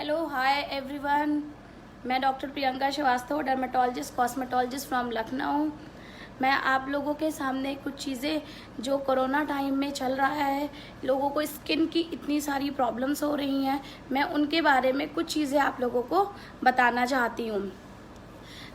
Hello hi everyone, मैं doctor Priyanka Srivastava, dermatologist cosmetologist from Lucknow. मैं आप लोगों के सामने कुछ चीज़ें जो कोरोना टाइम में चल रहा है, लोगों को स्किन की इतनी सारी प्रॉब्लम्स हो रही हैं, मैं उनके बारे में कुछ चीज़ें आप लोगों को बताना चाहती हूँ।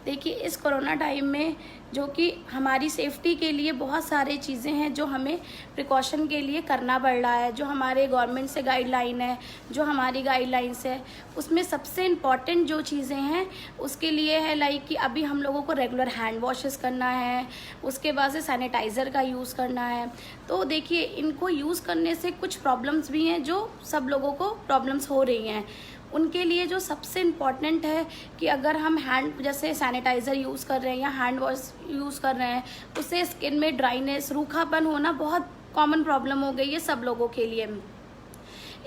देखिए, इस कोरोना टाइम में जो कि हमारी सेफ्टी के लिए बहुत सारी चीज़ें हैं जो हमें प्रिकॉशन के लिए करना पड़ रहा है। जो हमारे गवर्नमेंट से गाइडलाइन है, जो हमारी गाइडलाइंस है, उसमें सबसे इम्पॉर्टेंट जो चीज़ें हैं उसके लिए है लाइक कि अभी हम लोगों को रेगुलर हैंड वॉशेस करना है, उसके बाद से सैनिटाइज़र का यूज़ करना है। तो देखिए, इनको यूज़ करने से कुछ प्रॉब्लम्स भी हैं जो सब लोगों को प्रॉब्लम्स हो रही हैं। उनके लिए जो सबसे इम्पॉर्टेंट है कि अगर हम हैंड जैसे सैनिटाइज़र यूज़ कर रहे हैं या हैंड वॉश यूज़ कर रहे हैं, उससे स्किन में ड्राइनेस, रूखापन होना बहुत कॉमन प्रॉब्लम हो गई है सब लोगों के लिए।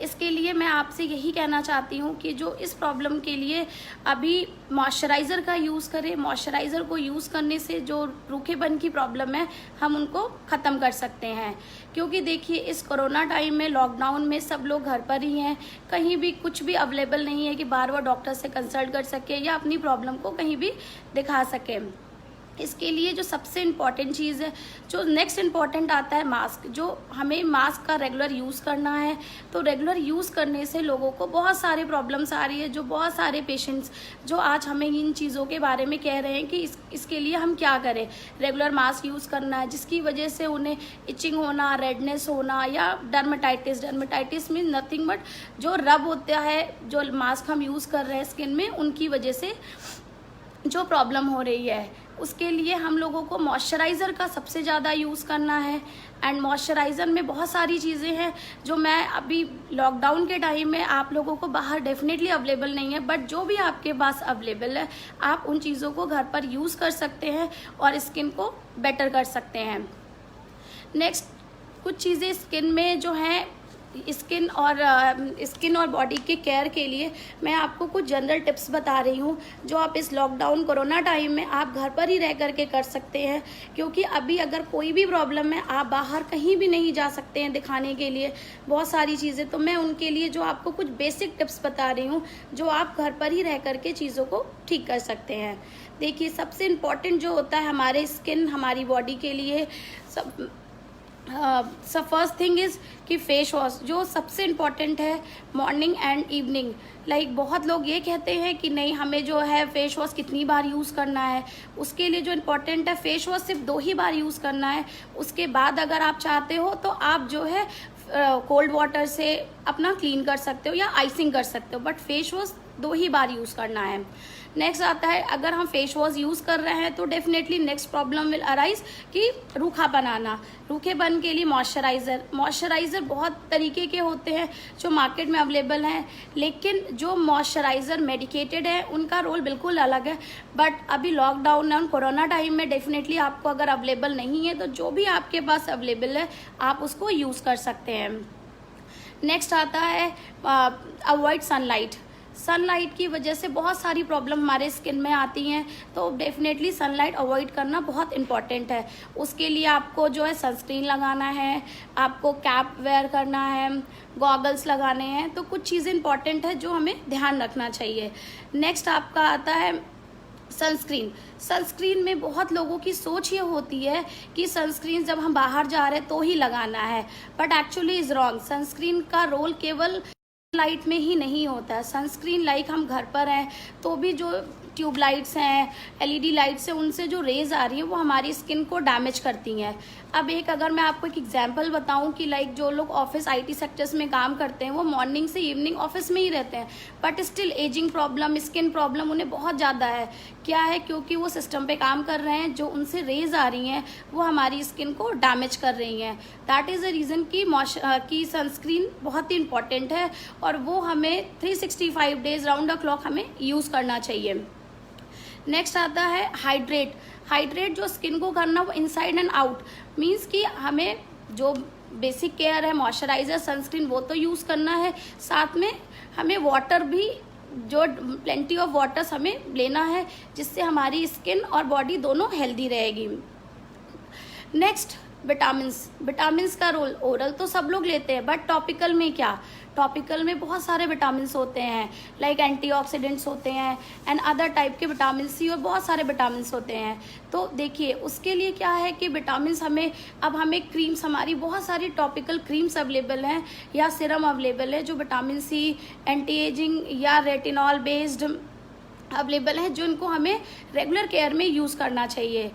इसके लिए मैं आपसे यही कहना चाहती हूँ कि जो इस प्रॉब्लम के लिए अभी मॉइस्चराइज़र का यूज़ करें। मॉइस्चराइज़र को यूज़ करने से जो रूखेपन की प्रॉब्लम है हम उनको ख़त्म कर सकते हैं। क्योंकि देखिए, इस कोरोना टाइम में लॉकडाउन में सब लोग घर पर ही हैं, कहीं भी कुछ भी अवेलेबल नहीं है कि बार बार डॉक्टर से कंसल्ट कर सके या अपनी प्रॉब्लम को कहीं भी दिखा सके। इसके लिए जो सबसे इम्पॉर्टेंट चीज़ है, जो नेक्स्ट इम्पॉर्टेंट आता है मास्क। जो हमें मास्क का रेगुलर यूज़ करना है, तो रेगुलर यूज़ करने से लोगों को बहुत सारे प्रॉब्लम्स आ रही है। जो बहुत सारे पेशेंट्स जो आज हमें इन चीज़ों के बारे में कह रहे हैं कि इसके लिए हम क्या करें। रेगुलर मास्क यूज़ करना है, जिसकी वजह से उन्हें इचिंग होना, रेडनेस होना या डर्मेटाइटिस मीन्स नथिंग बट जो रब होता है, जो मास्क हम यूज़ कर रहे हैं स्किन में, उनकी वजह से जो प्रॉब्लम हो रही है। उसके लिए हम लोगों को मॉइस्चराइज़र का सबसे ज़्यादा यूज़ करना है। एंड मॉइस्चराइज़र में बहुत सारी चीज़ें हैं जो मैं अभी लॉकडाउन के टाइम में आप लोगों को बाहर डेफिनेटली अवेलेबल नहीं है, बट जो भी आपके पास अवेलेबल है आप उन चीज़ों को घर पर यूज़ कर सकते हैं और स्किन को बेटर कर सकते हैं। नेक्स्ट, कुछ चीज़ें स्किन में जो हैं, स्किन और बॉडी के केयर के लिए मैं आपको कुछ जनरल टिप्स बता रही हूँ जो आप इस लॉकडाउन कोरोना टाइम में आप घर पर ही रह करके कर सकते हैं। क्योंकि अभी अगर कोई भी प्रॉब्लम है, आप बाहर कहीं भी नहीं जा सकते हैं दिखाने के लिए बहुत सारी चीज़ें, तो मैं उनके लिए जो आपको कुछ बेसिक टिप्स बता रही हूँ जो आप घर पर ही रह करके चीज़ों को ठीक कर सकते हैं। देखिए, सबसे इम्पॉर्टेंट जो होता है हमारे स्किन, हमारी बॉडी के लिए फर्स्ट थिंग इज़ कि फेस वॉश जो सबसे इम्पॉर्टेंट है मॉर्निंग एंड इवनिंग। लाइक बहुत लोग ये कहते हैं कि नहीं, हमें जो है फेस वॉश कितनी बार यूज़ करना है। उसके लिए जो इम्पॉर्टेंट है, फेस वॉश सिर्फ 2 ही बार यूज़ करना है। उसके बाद अगर आप चाहते हो तो आप जो है कोल्ड वाटर से अपना क्लीन कर सकते हो या आइसिंग कर सकते हो, but face wash 2 he bar use करना है। नेक्स्ट आता है, अगर हम फेस वॉश यूज़ कर रहे हैं तो definitely next problem will arise कि रूखापन आना। रूखेपन के लिए मॉइस्चराइज़र बहुत तरीके के होते हैं जो मार्केट में अवेलेबल हैं, लेकिन जो मॉइस्चराइज़र मेडिकेटेड है उनका रोल बिल्कुल अलग है। बट अभी लॉकडाउन और कोरोना टाइम में डेफिनेटली आपको अगर अवेलेबल नहीं है तो जो भी आपके पास अवेलेबल है आप उसको यूज़ कर सकते हैं। नेक्स्ट आता है अवॉइड सनलाइट की वजह से बहुत सारी प्रॉब्लम हमारे स्किन में आती हैं, तो डेफिनेटली सनलाइट अवॉइड करना बहुत इम्पॉर्टेंट है। उसके लिए आपको जो है सनस्क्रीन लगाना है, आपको कैप वेयर करना है, गॉगल्स लगाने हैं। तो कुछ चीज़ें इंपॉर्टेंट है जो हमें ध्यान रखना चाहिए। नेक्स्ट आपका आता है सनस्क्रीन में बहुत लोगों की सोच ये होती है कि सनस्क्रीन जब हम बाहर जा रहे हैं तो ही लगाना है, but actually is wrong. Sunscreen का रोल केवल लाइट में ही नहीं होता है। सनस्क्रीन लाइक हम घर पर हैं तो भी जो ट्यूबलाइट्स हैं, एलईडी लाइट्स हैं, उनसे जो रेज आ रही है वो हमारी स्किन को डैमेज करती हैं। अब अगर मैं आपको एक एग्जांपल बताऊं कि लाइक जो लोग ऑफिस आईटी सेक्टर्स में काम करते हैं वो मॉर्निंग से इवनिंग ऑफिस में ही रहते हैं, but still ageing problem, skin problem उन्हें बहुत ज़्यादा है। क्या है? क्योंकि वो सिस्टम पे काम कर रहे हैं, जो उनसे रेज आ रही हैं वो हमारी स्किन को डैमेज कर रही हैं। दैट इज़ द रीज़न कि सनस्क्रीन बहुत ही इंपॉर्टेंट है और वो हमें 365 डेज राउंड द क्लॉक हमें यूज़ करना चाहिए। नेक्स्ट आता है हाइड्रेट जो स्किन को करना वो इनसाइड एंड आउट, मीन्स कि हमें जो बेसिक केयर है, मॉइस्चराइज़र, सनस्क्रीन, वो तो यूज़ करना है, साथ में हमें वाटर भी, जो प्लेंटी ऑफ वाटर्स हमें लेना है, जिससे हमारी स्किन और बॉडी दोनों हेल्दी रहेगी। नेक्स्ट विटामिन्स का रोल, ओरल तो सब लोग लेते हैं, बट टॉपिकल में क्या, टॉपिकल में बहुत सारे विटामिन्स होते हैं, लाइक एंटीऑक्सीडेंट्स होते हैं एंड अदर टाइप के विटामिन सी और बहुत सारे विटामिन्स होते हैं। तो देखिए उसके लिए क्या है कि विटामिन्स हमें क्रीम्स, हमारी बहुत सारी टॉपिकल क्रीम्स अवेलेबल हैं या सिरम अवेलेबल है जो विटामिन सी, एंटी एजिंग या रेटिनॉल बेस्ड अवेलेबल है, जो इनको हमें रेगुलर केयर में यूज़ करना चाहिए।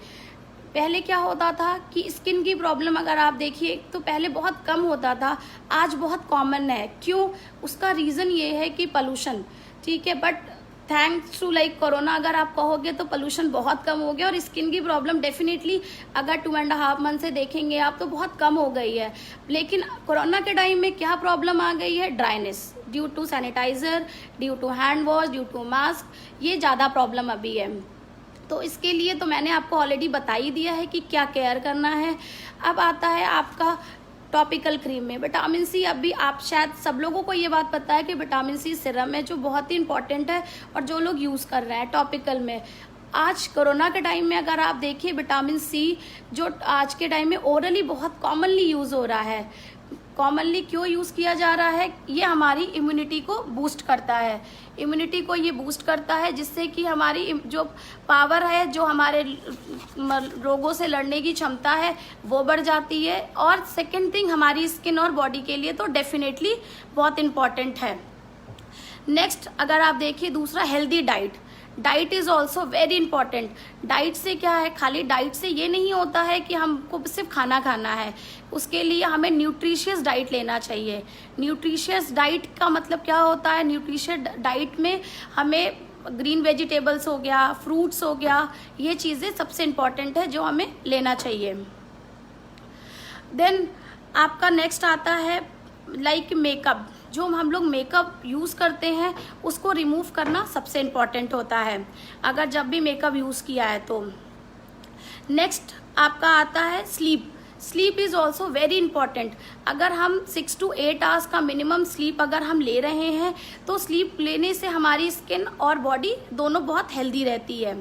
पहले क्या होता था कि स्किन की प्रॉब्लम अगर आप देखिए तो पहले बहुत कम होता था, आज बहुत कॉमन है। क्यों? उसका रीज़न ये है कि पोल्यूशन, ठीक है, but thanks to like corona अगर आप कहोगे तो पोल्यूशन बहुत कम हो गया और स्किन की प्रॉब्लम डेफिनेटली अगर 2.5 मंथ से देखेंगे आप तो बहुत कम हो गई है। लेकिन कोरोना के टाइम में क्या प्रॉब्लम आ गई है? Dryness, due to sanitiser, due to hand wash, due to mask, ये ज़्यादा प्रॉब्लम अभी है। तो इसके लिए तो मैंने आपको ऑलरेडी बता ही दिया है कि क्या केयर करना है। अब आता है आपका टॉपिकल क्रीम में विटामिन सी। अभी आप शायद सब लोगों को ये बात पता है कि विटामिन सी सिरम है जो बहुत ही इंपॉर्टेंट है और जो लोग यूज़ कर रहे हैं टॉपिकल में। आज कोरोना के टाइम में अगर आप देखिए विटामिन सी जो आज के टाइम में ओरली बहुत कॉमनली यूज़ हो रहा है। कॉमनली क्यों यूज़ किया जा रहा है? ये हमारी इम्यूनिटी को बूस्ट करता है, इम्यूनिटी को ये बूस्ट करता है जिससे कि हमारी जो पावर है, जो हमारे रोगों से लड़ने की क्षमता है वो बढ़ जाती है। और सेकंड थिंग हमारी स्किन और बॉडी के लिए तो डेफिनेटली बहुत इम्पॉर्टेंट है। नेक्स्ट अगर आप देखिए दूसरा healthy diet, diet is also very important. Diet से क्या है, खाली डाइट से ये नहीं होता है कि हमको सिर्फ खाना खाना है, उसके लिए हमें न्यूट्रिशियस डाइट लेना चाहिए। न्यूट्रिशियस डाइट का मतलब क्या होता है? न्यूट्रिशियस डाइट में हमें ग्रीन वेजिटेबल्स हो गया, फ्रूट्स हो गया, ये चीज़ें सबसे इम्पॉर्टेंट है जो हमें लेना चाहिए। देन आपका नेक्स्ट आता है लाइक मेकअप। जो हम लोग मेकअप यूज़ करते हैं उसको रिमूव करना सबसे इम्पॉर्टेंट होता है अगर जब भी मेकअप यूज़ किया है तो। नेक्स्ट आपका आता है sleep. Sleep is also very important. अगर हम 6 to 8 आवर्स का मिनिमम स्लीप अगर हम ले रहे हैं तो स्लीप लेने से हमारी स्किन और बॉडी दोनों बहुत हेल्दी रहती है।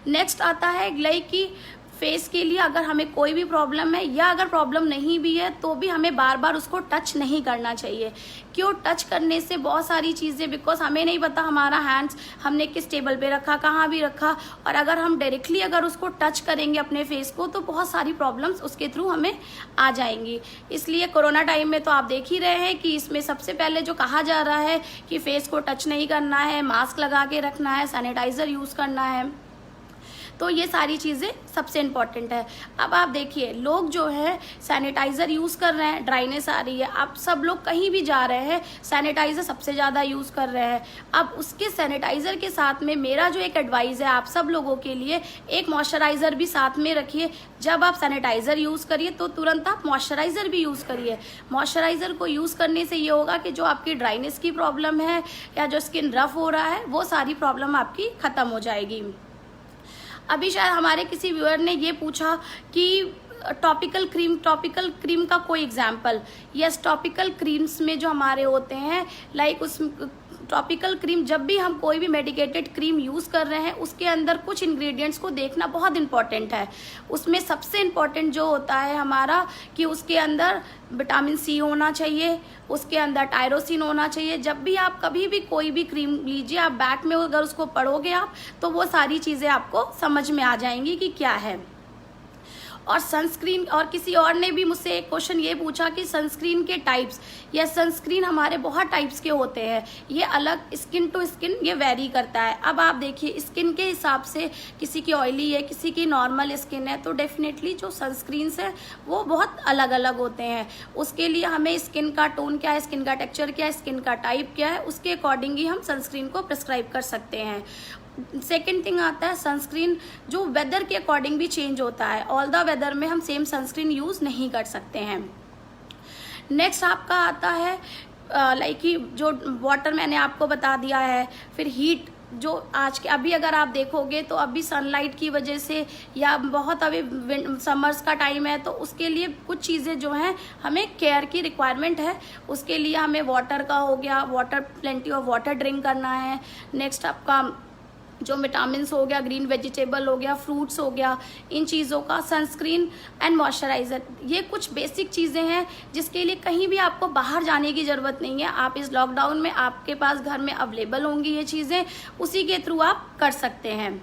नेक्स्ट आता है लाइक कि फेस के लिए अगर हमें कोई भी प्रॉब्लम है या अगर प्रॉब्लम नहीं भी है तो भी हमें बार बार उसको टच नहीं करना चाहिए। क्यों? टच करने से बहुत सारी चीज़ें, बिकॉज हमें नहीं पता हमारा हैंड्स हमने किस टेबल पे रखा, कहाँ भी रखा, और अगर हम डायरेक्टली अगर उसको टच करेंगे अपने फेस को तो बहुत सारी प्रॉब्लम्स उसके थ्रू हमें आ जाएंगी। इसलिए कोरोना टाइम में तो आप देख ही रहे हैं कि इसमें सबसे पहले जो कहा जा रहा है कि फेस को टच नहीं करना है, मास्क लगा के रखना है, सैनिटाइज़र यूज़ करना है, तो ये सारी चीज़ें सबसे इम्पॉर्टेंट है। अब आप देखिए लोग जो है सैनिटाइज़र यूज़ कर रहे हैं, ड्राइनेस आ रही है, आप सब लोग कहीं भी जा रहे हैं सैनिटाइज़र सबसे ज़्यादा यूज़ कर रहे हैं। अब उसके सैनिटाइज़र के साथ में मेरा जो एक एडवाइस है आप सब लोगों के लिए, एक मॉइस्चराइज़र भी साथ में रखिए। जब आप सैनिटाइज़र यूज़ करिए तो तुरंत आप मॉइस्चराइज़र भी यूज़ करिए। मॉइस्चराइज़र को यूज़ करने से ये होगा कि जो आपकी ड्राइनेस की प्रॉब्लम है या जो स्किन रफ हो रहा है वो सारी प्रॉब्लम आपकी ख़त्म हो जाएगी। अभी शायद हमारे किसी व्यूअर ने ये पूछा कि टॉपिकल क्रीम का कोई एग्जाम्पल। यस, टॉपिकल क्रीम्स में जो हमारे होते हैं लाइक उस टॉपिकल क्रीम, जब भी हम कोई भी मेडिकेटेड क्रीम यूज़ कर रहे हैं उसके अंदर कुछ इंग्रेडिएंट्स को देखना बहुत इंपॉर्टेंट है। उसमें सबसे इम्पॉर्टेंट जो होता है हमारा कि उसके अंदर विटामिन सी होना चाहिए, उसके अंदर टायरोसिन होना चाहिए। जब भी आप कभी भी कोई भी क्रीम लीजिए, आप बैक में अगर उसको पढ़ोगे आप तो वो सारी चीज़ें आपको समझ में आ जाएंगी कि क्या है। और सनस्क्रीन, और किसी और ने भी मुझसे एक क्वेश्चन ये पूछा कि सनस्क्रीन के टाइप्स। या सनस्क्रीन हमारे बहुत टाइप्स के होते हैं, ये अलग स्किन टू स्किन ये वेरी करता है। अब आप देखिए स्किन के हिसाब से किसी की ऑयली है, किसी की नॉर्मल स्किन है, तो डेफिनेटली जो सनस्क्रीन्स है वो बहुत अलग अलग होते हैं। उसके लिए हमें स्किन का टोन क्या है, स्किन का टेक्सचर क्या है, स्किन का टाइप क्या है, उसके अकॉर्डिंग ही हम सनस्क्रीन को प्रिस्क्राइब कर सकते हैं। सेकेंड थिंग आता है सनस्क्रीन जो वेदर के अकॉर्डिंग भी चेंज होता है। ऑल द वेदर में हम सेम सनस्क्रीन यूज़ नहीं कर सकते हैं। नेक्स्ट आपका आता है लाइक कि जो वाटर मैंने आपको बता दिया है। फिर हीट, जो आज के अभी अगर आप देखोगे तो अभी सनलाइट की वजह से या बहुत अभी समर्स का टाइम है तो उसके लिए कुछ चीज़ें जो हैं हमें केयर की रिक्वायरमेंट है। उसके लिए हमें वाटर का हो गया, water plenty of water drink करना है। नेक्स्ट आपका जो विटामिन हो गया, ग्रीन वेजिटेबल हो गया, फ्रूट्स हो गया, इन चीज़ों का, सनस्क्रीन एंड मॉइस्चराइज़र, ये कुछ बेसिक चीज़ें हैं जिसके लिए कहीं भी आपको बाहर जाने की ज़रूरत नहीं है। आप इस लॉकडाउन में आपके पास घर में अवेलेबल होंगी ये चीज़ें, उसी के थ्रू आप कर सकते हैं।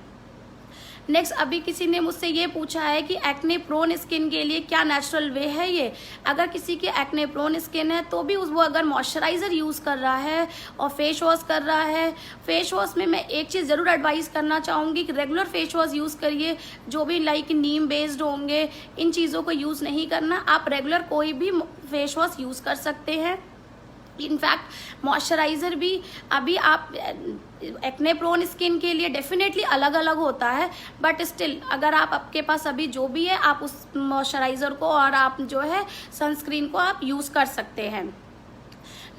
नेक्स्ट, अभी किसी ने मुझसे ये पूछा है कि एक्ने प्रोन स्किन के लिए क्या नेचुरल वे है ये। अगर किसी की एक्ने प्रोन स्किन है तो भी वो अगर मॉइस्चराइज़र यूज़ कर रहा है और फेस वॉश कर रहा है, फेस वॉश में मैं एक चीज़ ज़रूर एडवाइस करना चाहूँगी कि रेगुलर फेस वॉश यूज़ करिए, जो भी लाइक नीम बेस्ड होंगे, इन चीज़ों को यूज़ नहीं करना। आप रेगुलर कोई भी फेस वॉश यूज़ कर सकते हैं। इनफैक्ट मॉइस्चराइज़र भी अभी आप एक्ने प्रोन स्किन के लिए डेफिनेटली अलग अलग होता है, बट स्टिल अगर आपके पास अभी जो भी है आप उस मॉइस्चराइज़र को और आप जो है सनस्क्रीन को आप यूज़ कर सकते हैं।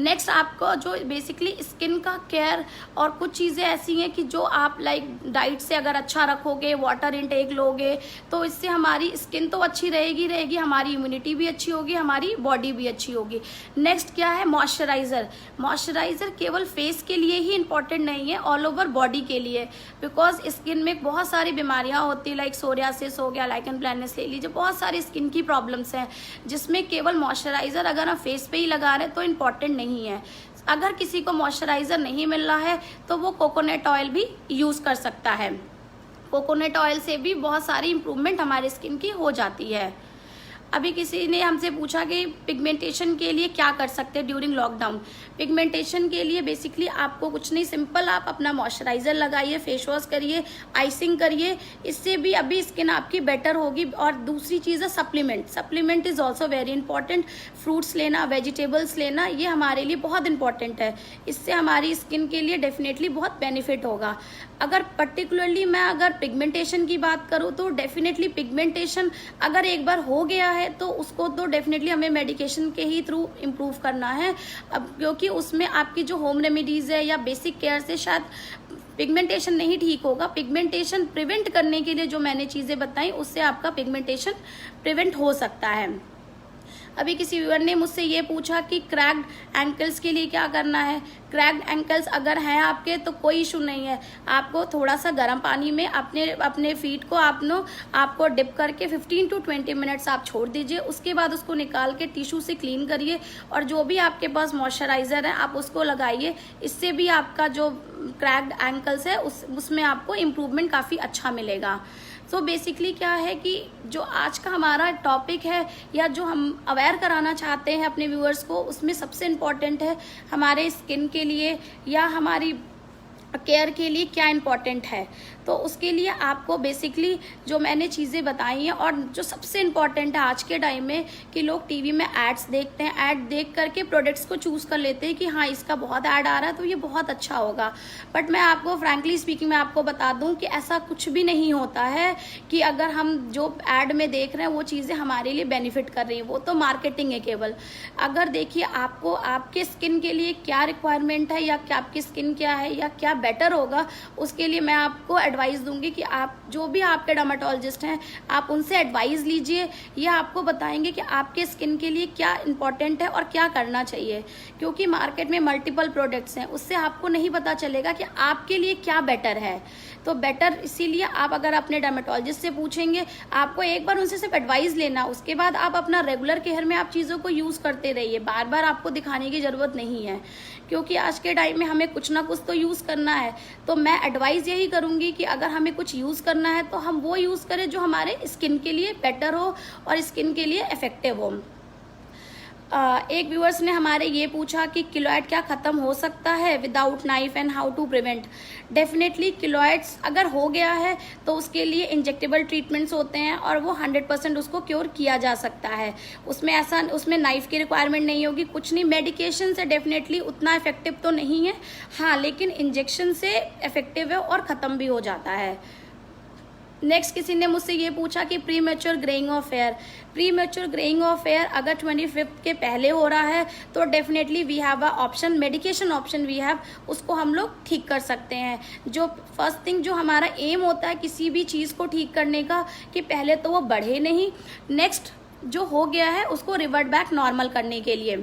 नेक्स्ट, आपको जो बेसिकली स्किन का केयर और कुछ चीज़ें ऐसी हैं कि जो आप लाइक डाइट से अगर अच्छा रखोगे, वाटर इनटेक लोगे, तो इससे हमारी स्किन तो अच्छी रहेगी, हमारी इम्यूनिटी भी अच्छी होगी, हमारी बॉडी भी अच्छी होगी। नेक्स्ट क्या है, मॉइस्चराइज़र। मॉइस्चराइज़र केवल फेस के लिए ही इम्पॉर्टेंट नहीं है, ऑल ओवर बॉडी के लिए, बिकॉज स्किन में बहुत सारी बीमारियाँ होती है, लाइक सोरियासिस हो गया, लाइकन प्लैनस ले लीजिए, बहुत सारी स्किन की प्रॉब्लम्स हैं जिसमें केवल मॉइस्चराइज़र अगर हम फेस पे ही लगा रहे हैं तो इम्पॉर्टेंट नहीं है। अगर किसी को मॉइस्चराइज़र नहीं मिल रहा है तो वो कोकोनट ऑयल भी यूज़ कर सकता है। कोकोनट ऑयल से भी बहुत सारी इम्प्रूवमेंट हमारे स्किन की हो जाती है। अभी किसी ने हमसे पूछा कि पिगमेंटेशन के लिए क्या कर सकते हैं ड्यूरिंग लॉकडाउन। पिगमेंटेशन के लिए बेसिकली आपको कुछ नहीं, सिंपल आप अपना मॉइस्चराइज़र लगाइए, फेस वॉश करिए, आइसिंग करिए, इससे भी अभी स्किन आपकी बेटर होगी। और दूसरी चीज़ है supplement. Supplement is also very important. Fruits लेना, वेजिटेबल्स लेना, ये हमारे लिए बहुत इंपॉर्टेंट है। इससे हमारी स्किन के लिए डेफिनेटली बहुत बेनिफिट होगा। अगर पर्टिकुलरली मैं अगर पिगमेंटेशन की बात करूँ तो डेफिनेटली पिगमेंटेशन अगर एक बार हो गया है तो उसको तो डेफिनेटली हमें मेडिकेशन के ही थ्रू इम्प्रूव करना है। अब क्योंकि उसमें आपकी जो होम रेमेडीज़ है या बेसिक केयर से शायद पिगमेंटेशन नहीं ठीक होगा। पिगमेंटेशन प्रिवेंट करने के लिए जो मैंने चीज़ें बताई उससे आपका पिगमेंटेशन प्रिवेंट हो सकता है। अभी किसी व्यूअर ने मुझसे ये पूछा कि क्रैक्ड एंकल्स के लिए क्या करना है। क्रैक्ड एंकल्स अगर हैं आपके तो कोई इशू नहीं है। आपको थोड़ा सा गर्म पानी में अपने फीट को आपको डिप करके 15 to 20 मिनट्स आप छोड़ दीजिए। उसके बाद उसको निकाल के टिश्यू से क्लीन करिए और जो भी आपके पास मॉइस्चराइज़र है आप उसको लगाइए। इससे भी आपका जो क्रैक्ड एंकल्स है उसमें आपको इम्प्रूवमेंट काफ़ी अच्छा मिलेगा। तो बेसिकली क्या है कि जो आज का हमारा टॉपिक है या जो हम अवेयर कराना चाहते हैं अपने व्यूअर्स को, उसमें सबसे इम्पॉर्टेंट है हमारे स्किन के लिए या हमारी केयर के लिए क्या इम्पॉर्टेंट है। तो उसके लिए आपको बेसिकली जो मैंने चीज़ें बताई हैं, और जो सबसे इम्पॉर्टेंट है आज के टाइम में कि लोग टीवी में एड्स देखते हैं, ऐड देख करके प्रोडक्ट्स को चूज़ कर लेते हैं कि हाँ इसका बहुत ऐड आ रहा है तो ये बहुत अच्छा होगा। बट मैं आपको फ्रैंकली स्पीकिंग मैं आपको बता दूं कि ऐसा कुछ भी नहीं होता है कि अगर हम जो ऐड में देख रहे हैं वो चीज़ें हमारे लिए बेनिफिट कर रही हैं, वो तो मार्केटिंग है केवल। अगर देखिए आपको आपके स्किन के लिए क्या रिक्वायरमेंट है या क्या आपकी स्किन क्या है या क्या बेटर होगा, उसके लिए मैं आपको एडवाइस दूंगी कि आप जो भी आपके डर्मेटोलॉजिस्ट हैं आप उनसे एडवाइस लीजिए। ये आपको बताएंगे कि आपके स्किन के लिए क्या इंपॉर्टेंट है और क्या करना चाहिए, क्योंकि मार्केट में मल्टीपल प्रोडक्ट्स हैं, उससे आपको नहीं पता चलेगा कि आपके लिए क्या बेटर है। तो बेटर इसीलिए आप अगर अपने डर्मेटोलॉजिस्ट से पूछेंगे, आपको एक बार उनसे सिर्फ एडवाइस लेना, उसके बाद आप अपना रेगुलर केयर में आप चीज़ों को यूज़ करते रहिए। बार बार आपको दिखाने की ज़रूरत नहीं है, क्योंकि आज के टाइम में हमें कुछ ना कुछ तो यूज़ करना है। तो मैं एडवाइस यही करूँगी कि अगर हमें कुछ यूज़ करना है तो हम वो यूज़ करें जो हमारे स्किन के लिए बेटर हो और स्किन के लिए इफेक्टिव हो। एक व्यूअर्स ने हमारे ये पूछा कि किलोइड क्या ख़त्म हो सकता है without knife and how to prevent. Definitely keloids अगर हो गया है तो उसके लिए इंजेक्टेबल ट्रीटमेंट्स होते हैं और वो 100% उसको क्योर किया जा सकता है। उसमें नाइफ की रिक्वायरमेंट नहीं होगी, कुछ नहीं। मेडिकेशन से डेफिनेटली उतना इफेक्टिव तो नहीं है, हाँ, लेकिन इंजेक्शन से इफेक्टिव है और ख़त्म भी हो जाता है। नेक्स्ट किसी ने मुझसे ये पूछा कि premature greying of hair. Premature greying of hair अगर 25 के पहले हो रहा है तो definitely we have a option, medication option we have, उसको हम लोग ठीक कर सकते हैं। जो फर्स्ट थिंग जो हमारा एम होता है किसी भी चीज़ को ठीक करने का कि पहले तो वो बढ़े नहीं, नेक्स्ट जो हो गया है उसको रिवर्ट बैक नॉर्मल करने के लिए।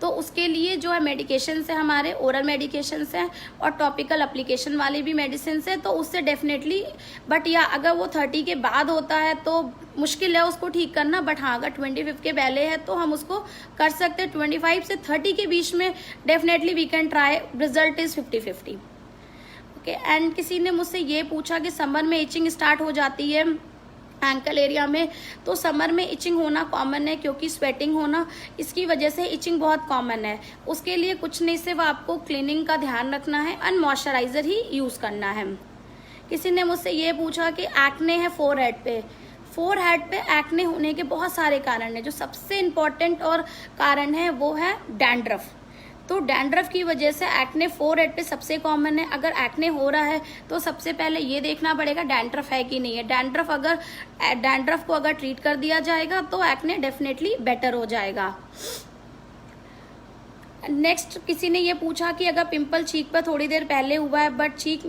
तो उसके लिए जो है मेडिकेशन है, हमारे ओरल मेडिकेशन हैं और टॉपिकल एप्लीकेशन वाले भी मेडिसिन है, तो उससे डेफिनेटली, बट या अगर वो 30 के बाद होता है तो मुश्किल है उसको ठीक करना, बट हाँ अगर 25 के पहले है तो हम उसको कर सकते हैं। 25 से 30 के बीच में definitely we can try, result is 50-50। Okay, and किसी ने मुझसे ये पूछा कि समर में इचिंग स्टार्ट हो जाती है एंकल एरिया में, तो समर में इचिंग होना कॉमन है क्योंकि स्वेटिंग होना, इसकी वजह से इचिंग बहुत कॉमन है। उसके लिए कुछ नहीं, सिर्फ आपको क्लीनिंग का ध्यान रखना है एंड मॉइस्चराइजर ही यूज़ करना है। किसी ने मुझसे ये पूछा कि एक्ने है फोरहेड पे। फोरहेड पे एक्ने होने के बहुत सारे कारण हैं, जो सबसे इम्पॉर्टेंट और कारण है वो है डैंड्रफ। तो डैंड्रफ की वजह से एक्ने फोरहेड पे सबसे कॉमन है। अगर एक्ने हो रहा है तो सबसे पहले ये देखना पड़ेगा डैंड्रफ है कि नहीं है। डैंड्रफ को अगर ट्रीट कर दिया जाएगा तो एक्ने डेफिनेटली बेटर हो जाएगा। नेक्स्ट किसी ने ये पूछा कि अगर पिंपल चीक पर थोड़ी देर पहले हुआ है बट चीक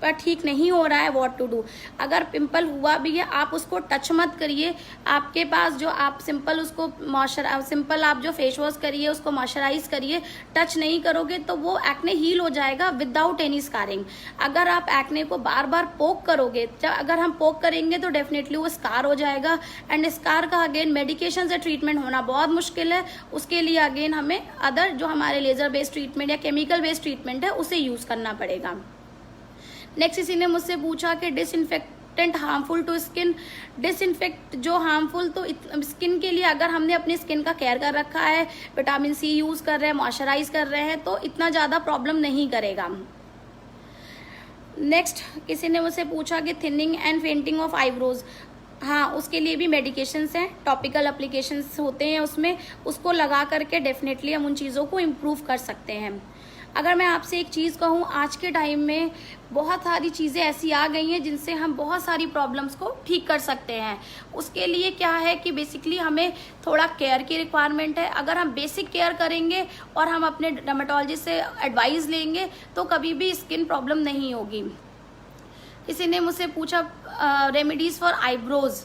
पर ठीक नहीं हो रहा है, व्हाट टू डू। अगर पिंपल हुआ भी है आप उसको टच मत करिए। आपके पास जो आप सिंपल आप जो फेस वॉश करिए, उसको मॉइस्चराइज करिए, टच नहीं करोगे तो वो एक्ने हील हो जाएगा विदाउट एनी स्कारिंग। अगर आप एक्ने को बार बार पोक करोगे, अगर हम पोक करेंगे तो डेफिनेटली वो स्कार हो जाएगा, एंड स्कार का अगेन मेडिकेशन से ट्रीटमेंट होना बहुत मुश्किल है। उसके लिए अगेन हमें अदर जो हमारे लेजर बेस्ड ट्रीटमेंट या केमिकल बेस्ड ट्रीटमेंट है उसे यूज करना पड़ेगा। नेक्स्ट किसी ने मुझसे पूछा कि disinfectant harmful to skin. Disinfect जो हार्मफुल तो स्किन के लिए, अगर हमने अपनी स्किन का केयर कर रखा है, विटामिन सी यूज कर रहे हैं, मॉइस्चराइज कर रहे हैं, तो इतना ज़्यादा प्रॉब्लम नहीं करेगा। नेक्स्ट किसी ने मुझसे पूछा कि thinning and fainting of eyebrows. हाँ, उसके लिए भी मेडिकेशंस हैं, टॉपिकल एप्लीकेशंस होते हैं उसमें, उसको लगा करके डेफिनेटली हम उन चीज़ों को इम्प्रूव कर सकते हैं। अगर मैं आपसे एक चीज़ कहूँ, आज के टाइम में बहुत सारी चीज़ें ऐसी आ गई हैं जिनसे हम बहुत सारी प्रॉब्लम्स को ठीक कर सकते हैं। उसके लिए क्या है कि बेसिकली हमें थोड़ा केयर की रिक्वायरमेंट है। अगर हम बेसिक केयर करेंगे और हम अपने डर्मेटोलॉजिस्ट से एडवाइस लेंगे तो कभी भी स्किन प्रॉब्लम नहीं होगी। किसी ने मुझसे पूछा रेमेडीज़ फॉर आईब्रोज।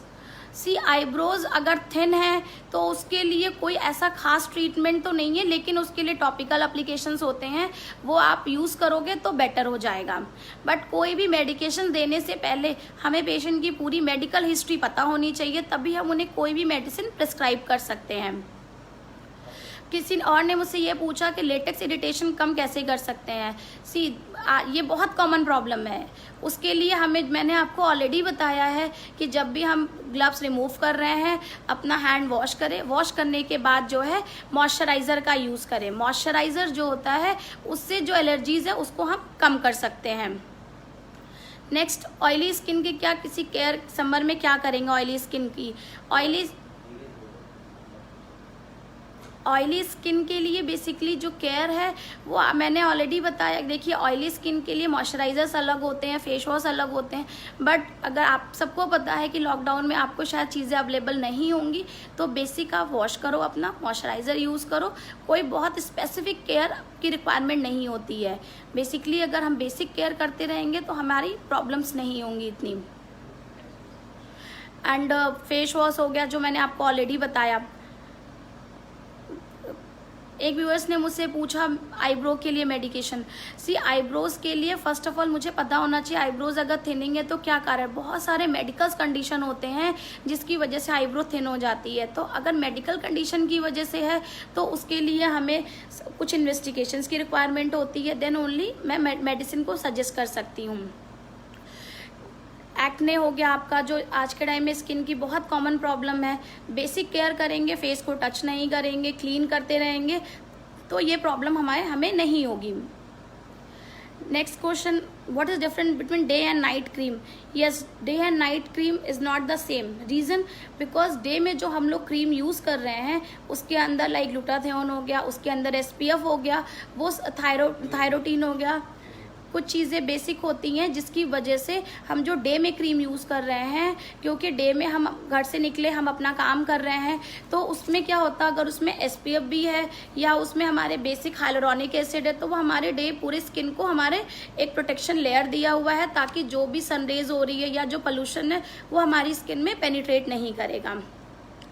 आईब्रोज अगर थिन है तो उसके लिए कोई ऐसा खास ट्रीटमेंट तो नहीं है, लेकिन उसके लिए टॉपिकल एप्लीकेशंस होते हैं, वो आप यूज़ करोगे तो बेटर हो जाएगा। बट कोई भी मेडिकेशन देने से पहले हमें पेशेंट की पूरी मेडिकल हिस्ट्री पता होनी चाहिए, तभी हम उन्हें कोई भी मेडिसिन प्रिस्क्राइब कर सकते हैं। किसी और ने मुझसे ये पूछा कि लेटेक्स इरिटेशन कम कैसे कर सकते हैं। ये बहुत कॉमन प्रॉब्लम है। उसके लिए मैंने आपको ऑलरेडी बताया है कि जब भी हम ग्लव्स रिमूव कर रहे हैं अपना हैंड वॉश करें, वॉश करने के बाद जो है मॉइस्चराइज़र का यूज़ करें। मॉइस्चराइज़र जो होता है उससे जो एलर्जीज़ है उसको हम कम कर सकते हैं। नेक्स्ट, ऑयली स्किन की क्या किसी केयर समर में क्या करेंगे ऑयली स्किन की। ऑयली स्किन के लिए बेसिकली जो केयर है वो मैंने ऑलरेडी बताया। देखिए, ऑयली स्किन के लिए मॉइस्चराइजर्स अलग होते हैं, फेस वॉश अलग होते हैं, बट अगर आप सबको पता है कि लॉकडाउन में आपको शायद चीज़ें अवेलेबल नहीं होंगी, तो बेसिक आप वॉश करो, अपना मॉइस्चराइज़र यूज़ करो। कोई बहुत स्पेसिफिक केयर की रिक्वायरमेंट नहीं होती है। बेसिकली अगर हम बेसिक केयर करते रहेंगे तो हमारी प्रॉब्लम्स नहीं होंगी इतनी। एंड फेस वॉश हो गया जो मैंने आपको ऑलरेडी बताया। एक व्यूअर्स ने मुझसे पूछा आईब्रो के लिए मेडिकेशन। आईब्रोज के लिए फर्स्ट ऑफ ऑल मुझे पता होना चाहिए आईब्रोज अगर थिनिंग है तो क्या कारण। बहुत सारे मेडिकल कंडीशन होते हैं जिसकी वजह से आईब्रो थिन हो जाती है। तो अगर मेडिकल कंडीशन की वजह से है तो उसके लिए हमें कुछ इन्वेस्टिगेशंस की रिक्वायरमेंट होती है, देन ओनली मैं मेडिसिन को सजेस्ट कर सकती हूँ। एक्ने हो गया आपका, जो आज के टाइम में स्किन की बहुत कॉमन प्रॉब्लम है। बेसिक केयर करेंगे, फेस को टच नहीं करेंगे, क्लीन करते रहेंगे तो ये प्रॉब्लम हमें नहीं होगी। Next question, what is different between day and night cream. Yes, day and night cream is not the same. Reason, because day में जो हम लोग क्रीम यूज कर रहे हैं उसके अंदर लाइक ग्लूटाथियोन हो गया, उसके अंदर SPF हो गया, वो थायरोटीन हो गया, कुछ चीज़ें बेसिक होती हैं जिसकी वजह से हम जो डे में क्रीम यूज़ कर रहे हैं, क्योंकि डे में हम घर से निकले, हम अपना काम कर रहे हैं, तो उसमें क्या होता है अगर उसमें SPF भी है या उसमें हमारे बेसिक हाइलुरोनिक एसिड है तो वो हमारे डे पूरे स्किन को हमारे एक प्रोटेक्शन लेयर दिया हुआ है ताकि जो भी सनरेज हो रही है या जो पोल्यूशन है वो हमारी स्किन में पेनिट्रेट नहीं करेगा।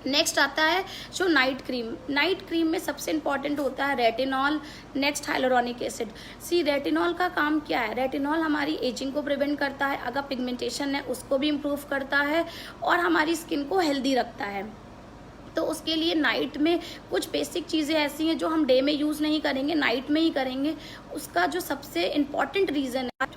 नेक्स्ट आता है जो नाइट क्रीम। नाइट क्रीम में सबसे इंपॉर्टेंट होता है रेटिनॉल, नेक्स्ट हाइलुरोनिक एसिड। सी रेटिनॉल का काम क्या है? रेटिनॉल हमारी एजिंग को प्रिवेंट करता है, अगर पिगमेंटेशन है उसको भी इम्प्रूव करता है और हमारी स्किन को हेल्दी रखता है। तो उसके लिए नाइट में कुछ बेसिक चीज़ें ऐसी हैं जो हम डे में यूज़ नहीं करेंगे, नाइट में ही करेंगे। उसका जो सबसे इम्पॉर्टेंट रीज़न है,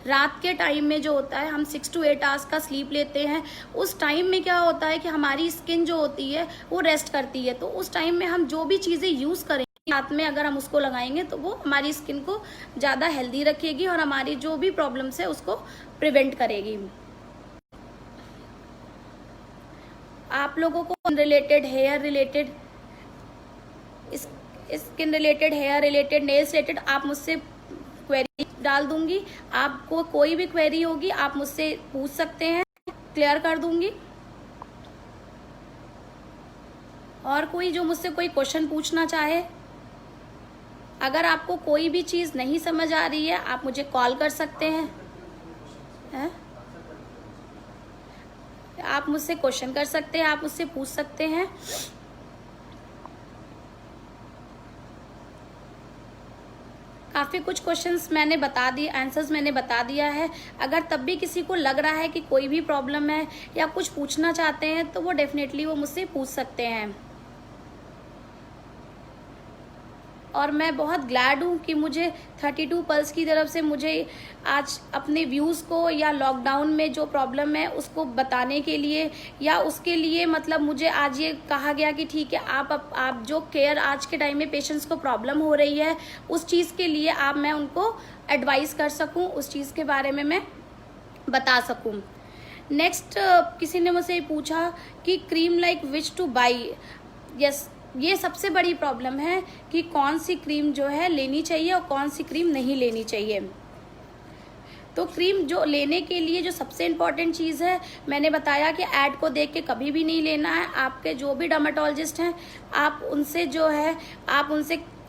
रात के टाइम में जो होता है हम 6 to 8 आवर्स का स्लीप लेते हैं। उस टाइम में क्या होता है कि हमारी स्किन जो होती है वो रेस्ट करती है। तो उस टाइम में हम जो भी चीज़ें यूज़ करेंगे रात में अगर हम उसको लगाएंगे तो वो हमारी स्किन को ज़्यादा हेल्दी रखेगी और हमारी जो भी प्रॉब्लम्स है उसको प्रिवेंट करेगी। आप लोगों को related, hair related, skin related, hair related, nails related आप मुझसे क्वेरी डाल दूंगी। आपको कोई भी क्वेरी होगी आप मुझसे पूछ सकते हैं, क्लियर कर दूंगी। और कोई जो मुझसे कोई क्वेश्चन पूछना चाहे, अगर आपको कोई भी चीज़ नहीं समझ आ रही है आप मुझे कॉल कर सकते हैं, आप मुझसे क्वेश्चन कर सकते हैं, आप मुझसे पूछ सकते हैं। काफ़ी कुछ क्वेश्चंस मैंने बता दिए, आंसर्स मैंने बता दिया है। अगर तब भी किसी को लग रहा है कि कोई भी प्रॉब्लम है या कुछ पूछना चाहते हैं तो वो डेफिनेटली वो मुझसे पूछ सकते हैं। और मैं बहुत ग्लैड हूँ कि मुझे 32 पल्स की तरफ से मुझे आज अपने व्यूज़ को या लॉकडाउन में जो प्रॉब्लम है उसको बताने के लिए या उसके लिए मतलब मुझे आज ये कहा गया कि ठीक है आप जो केयर आज के टाइम में पेशेंट्स को प्रॉब्लम हो रही है उस चीज़ के लिए मैं उनको एडवाइस कर सकूँ, उस चीज़ के बारे में मैं बता सकूँ। नेक्स्ट किसी ने मुझसे पूछा कि cream like which two by. Yes, ये सबसे बड़ी प्रॉब्लम है कि कौन सी क्रीम जो है लेनी चाहिए और कौन सी क्रीम नहीं लेनी चाहिए। तो क्रीम जो लेने के लिए जो सबसे इम्पॉर्टेंट चीज़ है, मैंने बताया कि ऐड को देख के कभी भी नहीं लेना है। आपके जो भी डर्मेटोलॉजिस्ट हैं आप उनसे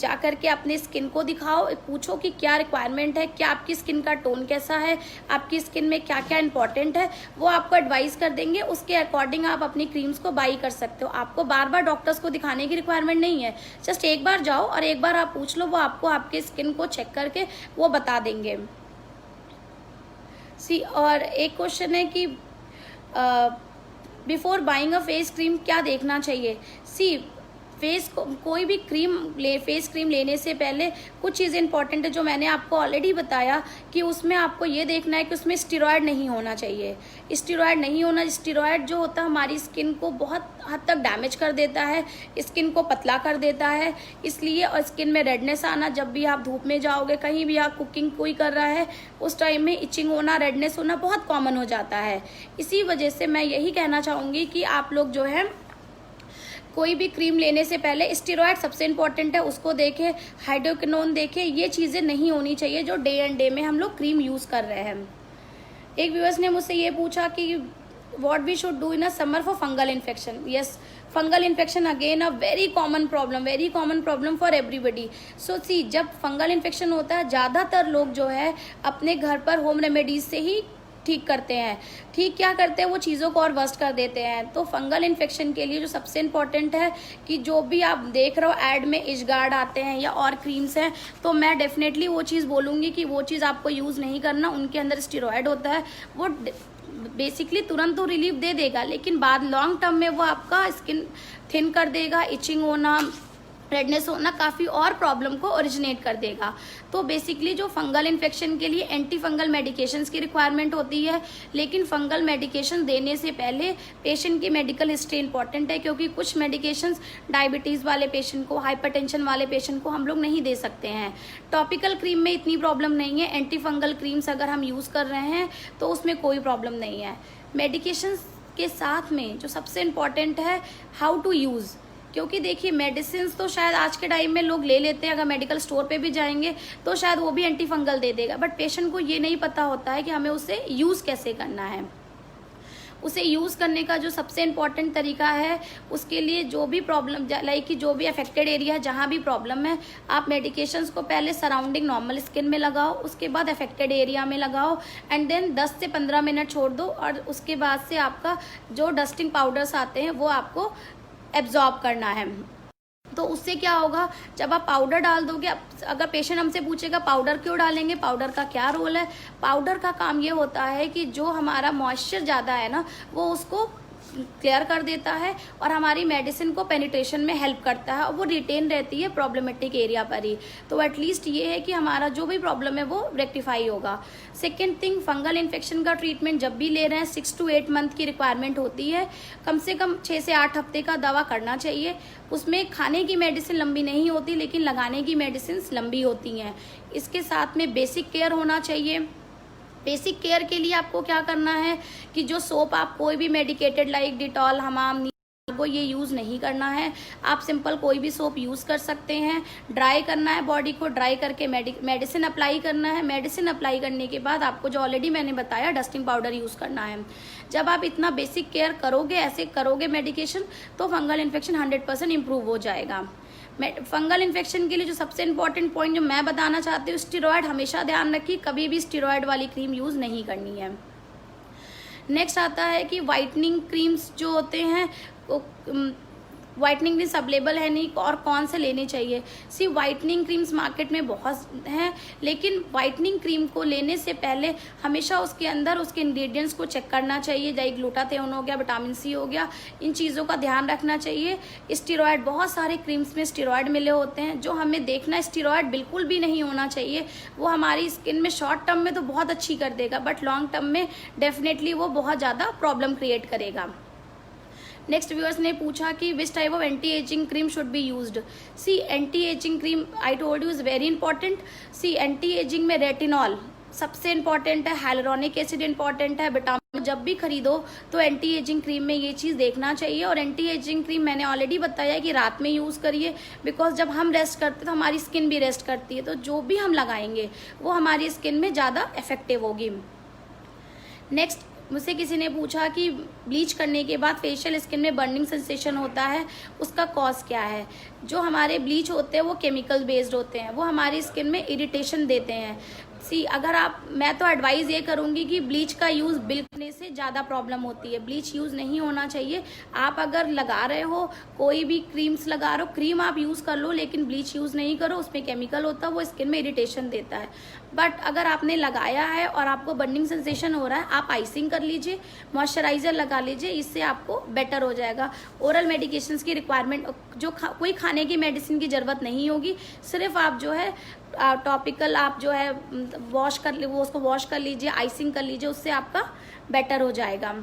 जा करके अपने स्किन को दिखाओ, पूछो कि क्या रिक्वायरमेंट है, क्या आपकी स्किन का टोन कैसा है, आपकी स्किन में क्या क्या इंपॉर्टेंट है, वो आपको एडवाइस कर देंगे। उसके अकॉर्डिंग आप अपनी क्रीम्स को बाई कर सकते हो। आपको बार बार डॉक्टर्स को दिखाने की रिक्वायरमेंट नहीं है, जस्ट एक बार जाओ और एक बार आप पूछ लो, वो आपको आपके स्किन को चेक करके वो बता देंगे। और एक क्वेश्चन है कि before buying a face cream क्या देखना चाहिए। कोई भी फेस क्रीम लेने से पहले कुछ चीज़ें इंपॉर्टेंट है जो मैंने आपको ऑलरेडी बताया कि उसमें आपको ये देखना है कि उसमें स्टेरॉयड नहीं होना चाहिए। स्टेरॉयड जो होता है हमारी स्किन को बहुत हद तक डैमेज कर देता है, स्किन को पतला कर देता है। इसलिए और स्किन में रेडनेस आना, जब भी आप धूप में जाओगे, कहीं भी आप कुकिंग कोई कर रहा है उस टाइम में इचिंग होना, रेडनेस होना बहुत कॉमन हो जाता है। इसी वजह से मैं यही कहना चाहूँगी कि आप लोग जो है कोई भी क्रीम लेने से पहले स्टेरॉयड सबसे इम्पॉर्टेंट है, उसको देखें, हाइड्रोक्विनोन देखें। ये चीज़ें नहीं होनी चाहिए जो डे एंड डे में हम लोग क्रीम यूज़ कर रहे हैं। एक व्यूअर्स ने मुझसे ये पूछा कि what we should do in a summer for fungal infection. Yes, fungal infection again a very common problem for everybody. जब फंगल इन्फेक्शन होता है ज़्यादातर लोग जो है अपने घर पर होम रेमेडीज से ही ठीक करते हैं। ठीक क्या करते हैं, वो चीज़ों को और वर्स्ट कर देते हैं। तो फंगल इन्फेक्शन के लिए जो सबसे इम्पॉर्टेंट है कि जो भी आप देख रहे हो ऐड में इशगार्ड आते हैं या और क्रीम्स हैं, तो मैं डेफिनेटली वो चीज़ बोलूँगी कि वो चीज़ आपको यूज़ नहीं करना। उनके अंदर स्टेरॉयड होता है, वो बेसिकली तुरंत तो रिलीफ दे देगा लेकिन बाद लॉन्ग टर्म में वो आपका स्किन थिन कर देगा, इचिंग होना, रेडनेस होना, काफ़ी और प्रॉब्लम को ओरिजिनेट कर देगा। तो बेसिकली जो फंगल इन्फेक्शन के लिए एंटी फंगल मेडिकेशंस की रिक्वायरमेंट होती है, लेकिन फंगल मेडिकेशन देने से पहले पेशेंट की मेडिकल हिस्ट्री इंपॉर्टेंट है, क्योंकि कुछ मेडिकेशंस डायबिटीज़ वाले पेशेंट को, हाइपरटेंशन वाले पेशेंट को हम लोग नहीं दे सकते हैं। टॉपिकल क्रीम में इतनी प्रॉब्लम नहीं है, एंटी फंगल क्रीम्स अगर हम यूज़ कर रहे हैं तो उसमें कोई प्रॉब्लम नहीं है। मेडिकेशंस के साथ में जो सबसे इम्पॉर्टेंट है हाउ टू यूज़, क्योंकि देखिए मेडिसिन तो शायद आज के टाइम में लोग ले लेते हैं, अगर मेडिकल स्टोर पे भी जाएंगे तो शायद वो भी एंटी फंगल दे देगा, बट पेशेंट को ये नहीं पता होता है कि हमें उसे यूज़ कैसे करना है। उसे यूज़ करने का जो सबसे इम्पॉर्टेंट तरीका है, उसके लिए जो भी प्रॉब्लम लाइक कि जो भी अफेक्टेड एरिया है, जहाँ भी प्रॉब्लम है, आप मेडिकेशंस को पहले सराउंडिंग नॉर्मल स्किन में लगाओ, उसके बाद अफेक्टेड एरिया में लगाओ एंड देन 10 से 15 मिनट छोड़ दो और उसके बाद से आपका जो डस्टिंग पाउडर्स आते हैं वो आपको एब्जॉर्ब करना है। तो उससे क्या होगा, जब आप पाउडर डाल दोगे, अगर पेशेंट हमसे पूछेगा पाउडर क्यों डालेंगे, पाउडर का क्या रोल है, पाउडर का काम ये होता है कि जो हमारा मॉइस्चर ज़्यादा है ना, वो उसको क्लियर कर देता है और हमारी मेडिसिन को पेनिट्रेशन में हेल्प करता है और वो रिटेन रहती है प्रॉब्लमेटिक एरिया पर ही। तो एटलीस्ट ये है कि हमारा जो भी प्रॉब्लम है वो रेक्टिफाई होगा। सेकेंड थिंग, फंगल इन्फेक्शन का ट्रीटमेंट जब भी ले रहे हैं 6 to 8 मंथ की रिक्वायरमेंट होती है, कम से कम 6 से 8 हफ्ते का दवा करना चाहिए। उसमें खाने की मेडिसिन लंबी नहीं होती लेकिन लगाने की मेडिसिन लंबी होती हैं। इसके साथ में बेसिक केयर होना चाहिए। बेसिक केयर के लिए आपको क्या करना है कि जो सोप आप कोई भी मेडिकेटेड लाइक डिटॉल, हमाम, वो ये यूज़ नहीं करना है। आप सिंपल कोई भी सोप यूज़ कर सकते हैं। ड्राई करना है बॉडी को, ड्राई करके मेडिसिन अप्लाई करना है। मेडिसिन अप्लाई करने के बाद आपको जो ऑलरेडी मैंने बताया डस्टिंग पाउडर यूज़ करना है। जब आप इतना बेसिक केयर करोगे, ऐसे करोगे मेडिकेशन, तो फंगल इन्फेक्शन 100% इम्प्रूव हो जाएगा। फंगल इन्फेक्शन के लिए जो सबसे इंपॉर्टेंट पॉइंट जो मैं बताना चाहती हूँ, स्टेरॉयड हमेशा ध्यान रखिए, कभी भी स्टेरॉयड वाली क्रीम यूज़ नहीं करनी है। नेक्स्ट आता है कि वाइटनिंग क्रीम्स जो होते हैं, वाइटनिंग क्रीम्स अवेलेबल है नहीं और कौन से लेने चाहिए। सी वाइटनिंग क्रीम्स मार्केट में बहुत हैं, लेकिन वाइटनिंग क्रीम को लेने से पहले हमेशा उसके अंदर उसके इंग्रेडिएंट्स को चेक करना चाहिए। जैसे ग्लूटाथियोन हो गया, विटामिन सी हो गया, इन चीज़ों का ध्यान रखना चाहिए। स्टेरॉयड, बहुत सारे क्रीम्स में स्टेरॉयड मिले होते हैं, जो हमें देखना, स्टेरॉयड बिल्कुल भी नहीं होना चाहिए। वो हमारी स्किन में शॉर्ट टर्म में तो बहुत अच्छी कर देगा, बट लॉन्ग टर्म में डेफिनेटली वो बहुत ज़्यादा प्रॉब्लम क्रिएट करेगा। नेक्स्ट व्यूअर्स ने पूछा कि which type of anti ageing cream should be used. See anti ageing cream I told you is very important. See anti ageing में रेटिनॉल सबसे इंपॉर्टेंट है, हाइलुरोनिक एसिड इंपॉर्टेंट है, vitamin. जब भी खरीदो तो एंटी एजिंग क्रीम में ये चीज़ देखना चाहिए। और एंटी एजिंग क्रीम मैंने ऑलरेडी बताया कि रात में यूज़ करिए, बिकॉज जब हम रेस्ट करते हैं तो हमारी स्किन भी रेस्ट करती है, तो जो भी हम लगाएंगे वो हमारी स्किन में ज़्यादा इफेक्टिव होगी। नेक्स्ट, मुझसे किसी ने पूछा कि ब्लीच करने के बाद फेशियल स्किन में बर्निंग सेंसेशन होता है, उसका कॉज क्या है। जो हमारे ब्लीच होते हैं वो केमिकल बेस्ड होते हैं, वो हमारी स्किन में इरिटेशन देते हैं। सी अगर मैं तो एडवाइस ये करूँगी कि ब्लीच का यूज़ बिल्कुल से ज़्यादा प्रॉब्लम होती है, ब्लीच यूज़ नहीं होना चाहिए। आप अगर लगा रहे हो, कोई भी क्रीम्स लगा रहे हो, क्रीम आप यूज़ कर लो लेकिन ब्लीच यूज़ नहीं करो, उसमें केमिकल होता है, वो स्किन में इरिटेशन देता है। बट अगर आपने लगाया है और आपको बर्निंग सेंसेशन हो रहा है, आप आइसिंग कर लीजिए, मॉइस्चराइजर लगा लीजिए, इससे आपको बेटर हो जाएगा। ओरल मेडिकेशंस की रिक्वायरमेंट, जो कोई खाने की मेडिसिन की ज़रूरत नहीं होगी, सिर्फ आप जो है टॉपिकल आप जो है वॉश कर वो उसको वॉश कर लीजिए, आइसिंग कर लीजिए, उससे आपका बेटर हो जाएगा।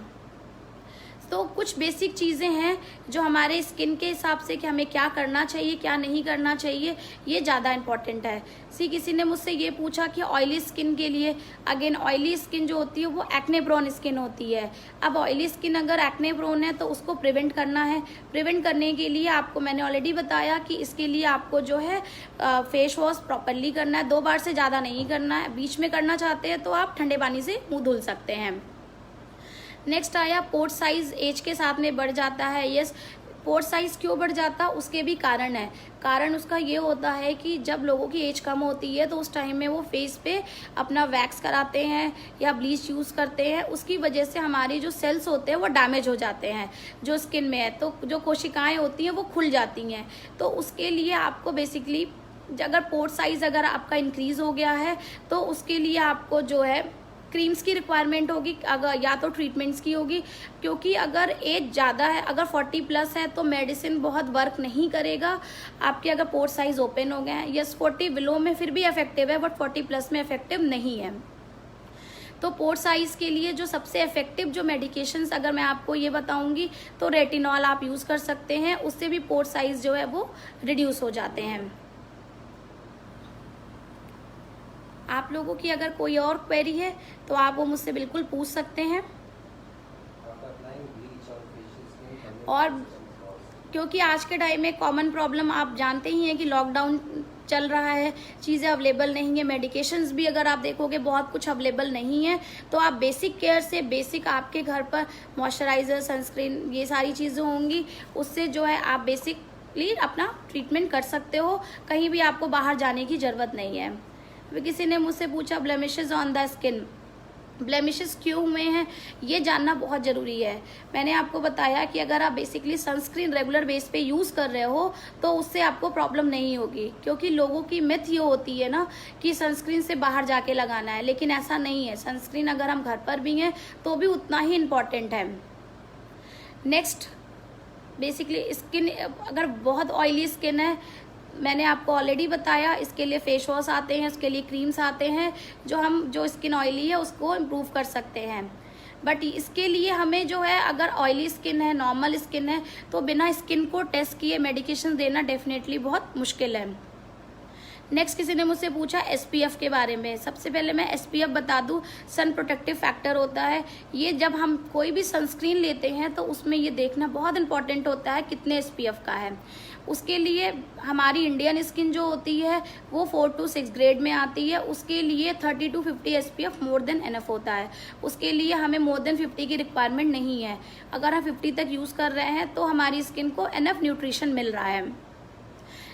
तो कुछ बेसिक चीज़ें हैं जो हमारे स्किन के हिसाब से कि हमें क्या करना चाहिए क्या नहीं करना चाहिए, ये ज़्यादा इम्पॉर्टेंट है। किसी ने मुझसे ये पूछा कि ऑयली स्किन के लिए, अगेन ऑयली स्किन जो होती है वो एक्ने प्रोन स्किन होती है। अब ऑयली स्किन अगर एक्ने प्रोन है तो उसको प्रिवेंट करना है। प्रिवेंट करने के लिए आपको मैंने ऑलरेडी बताया कि इसके लिए आपको जो है फेस वॉश प्रॉपरली करना है, 2 बार से ज़्यादा नहीं करना है। बीच में करना चाहते हैं तो आप ठंडे पानी से मुँह धुल सकते हैं। नेक्स्ट आया पोर्ट साइज एज के साथ में बढ़ जाता है। यस, पोर्ट साइज क्यों बढ़ जाता है, उसके भी कारण है। कारण उसका ये होता है कि जब लोगों की एज कम होती है तो उस टाइम में वो फेस पे अपना वैक्स कराते हैं या ब्लीच यूज़ करते हैं, उसकी वजह से हमारी जो सेल्स होते हैं वो डैमेज हो जाते हैं जो स्किन में है, तो जो कोशिकाएं होती हैं वो खुल जाती हैं। तो उसके लिए आपको बेसिकली अगर पोर्ट साइज अगर आपका इंक्रीज़ हो गया है तो उसके लिए आपको जो है क्रीम्स की रिक्वायरमेंट होगी, अगर या तो ट्रीटमेंट्स की होगी, क्योंकि अगर एज ज़्यादा है, अगर 40+ है तो मेडिसिन बहुत वर्क नहीं करेगा आपके। अगर पोर्ट साइज ओपन हो गए हैं, यस 40 बिलो में फिर भी इफेक्टिव है, बट 40+ में इफेक्टिव नहीं है। तो पोर्ट साइज के लिए जो सबसे इफेक्टिव जो मेडिकेशंस अगर मैं आपको ये बताऊंगी तो रेटिनॉल आप यूज़ कर सकते हैं, उससे भी पोर्ट साइज जो है वो रिड्यूस हो जाते हैं। आप लोगों की अगर कोई और क्वेरी है तो आप वो मुझसे बिल्कुल पूछ सकते हैं। और क्योंकि आज के टाइम में कॉमन प्रॉब्लम आप जानते ही हैं कि लॉकडाउन चल रहा है, चीज़ें अवेलेबल नहीं है, मेडिकेशंस भी अगर आप देखोगे बहुत कुछ अवेलेबल नहीं है, तो आप बेसिक केयर से, बेसिक आपके घर पर मॉइस्चराइज़र, सनस्क्रीन, ये सारी चीज़ें होंगी, उससे जो है आप बेसिकली अपना ट्रीटमेंट कर सकते हो। कहीं भी आपको बाहर जाने की ज़रूरत नहीं है। किसी ने मुझसे पूछा blemishes on the skin, blemishes क्यों हुए हैं ये जानना बहुत ज़रूरी है। मैंने आपको बताया कि अगर आप बेसिकली सनस्क्रीन रेगुलर बेस पे यूज़ कर रहे हो तो उससे आपको प्रॉब्लम नहीं होगी, क्योंकि लोगों की मिथ ये होती है ना कि सनस्क्रीन से बाहर जाके लगाना है, लेकिन ऐसा नहीं है। सनस्क्रीन अगर हम घर पर भी हैं तो भी उतना ही इम्पॉर्टेंट है। नेक्स्ट, बेसिकली स्किन, अगर बहुत ऑयली स्किन है, मैंने आपको ऑलरेडी बताया, इसके लिए फेस वॉश आते हैं, इसके लिए क्रीम्स आते हैं जो स्किन ऑयली है उसको इम्प्रूव कर सकते हैं। बट इसके लिए हमें जो है, अगर ऑयली स्किन है, नॉर्मल स्किन है, तो बिना स्किन को टेस्ट किए मेडिकेशन देना डेफिनेटली बहुत मुश्किल है। नेक्स्ट, किसी ने मुझसे पूछा SPF के बारे में। सबसे पहले मैं SPF बता दूं, सन प्रोटेक्टिव फैक्टर होता है ये। जब हम कोई भी सनस्क्रीन लेते हैं तो उसमें ये देखना बहुत इंपॉर्टेंट होता है कितने SPF का है। उसके लिए हमारी इंडियन स्किन जो होती है वो 4 to 6 ग्रेड में आती है, उसके लिए 30 to 50 SPF more than enough होता है। उसके लिए हमें मोर देन 50 की रिक्वायरमेंट नहीं है। अगर हम 50 तक यूज़ कर रहे हैं तो हमारी स्किन को एनफ न्यूट्रिशन मिल रहा है।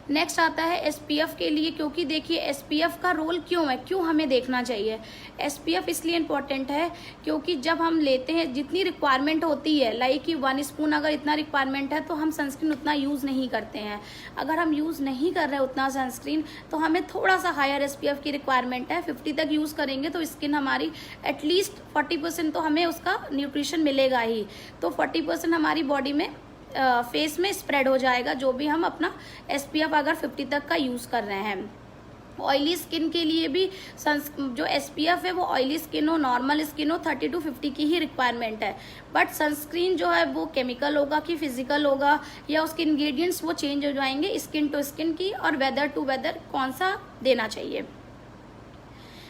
नेक्स्ट आता है SPF के लिए, क्योंकि देखिए SPF का रोल क्यों है, क्यों हमें देखना चाहिए। SPF इसलिए इम्पोर्टेंट है क्योंकि जब हम लेते हैं जितनी रिक्वायरमेंट होती है, लाइक कि 1 स्पून अगर इतना रिक्वायरमेंट है तो हम सनस्क्रीन उतना यूज़ नहीं करते हैं। अगर हम यूज़ नहीं कर रहे उतना सनस्क्रीन तो हमें थोड़ा सा हायर SPF की रिक्वायरमेंट है। 50 तक यूज़ करेंगे तो स्किन हमारी एटलीस्ट 40% तो हमें उसका न्यूट्रिशन मिलेगा ही, तो 40% हमारी बॉडी में फेस में स्प्रेड हो जाएगा, जो भी हम अपना SPF अगर 50 तक का यूज़ कर रहे हैं। ऑयली स्किन के लिए भी जो SPF है वो ऑयली स्किन हो, नॉर्मल स्किन हो, 30 to 50 की ही रिक्वायरमेंट है। बट सनस्क्रीन जो है वो केमिकल होगा कि फिजिकल होगा, या उसके इंग्रेडिएंट्स वो चेंज हो जाएंगे स्किन टू स्किन की, और वेदर टू वेदर कौन सा देना चाहिए।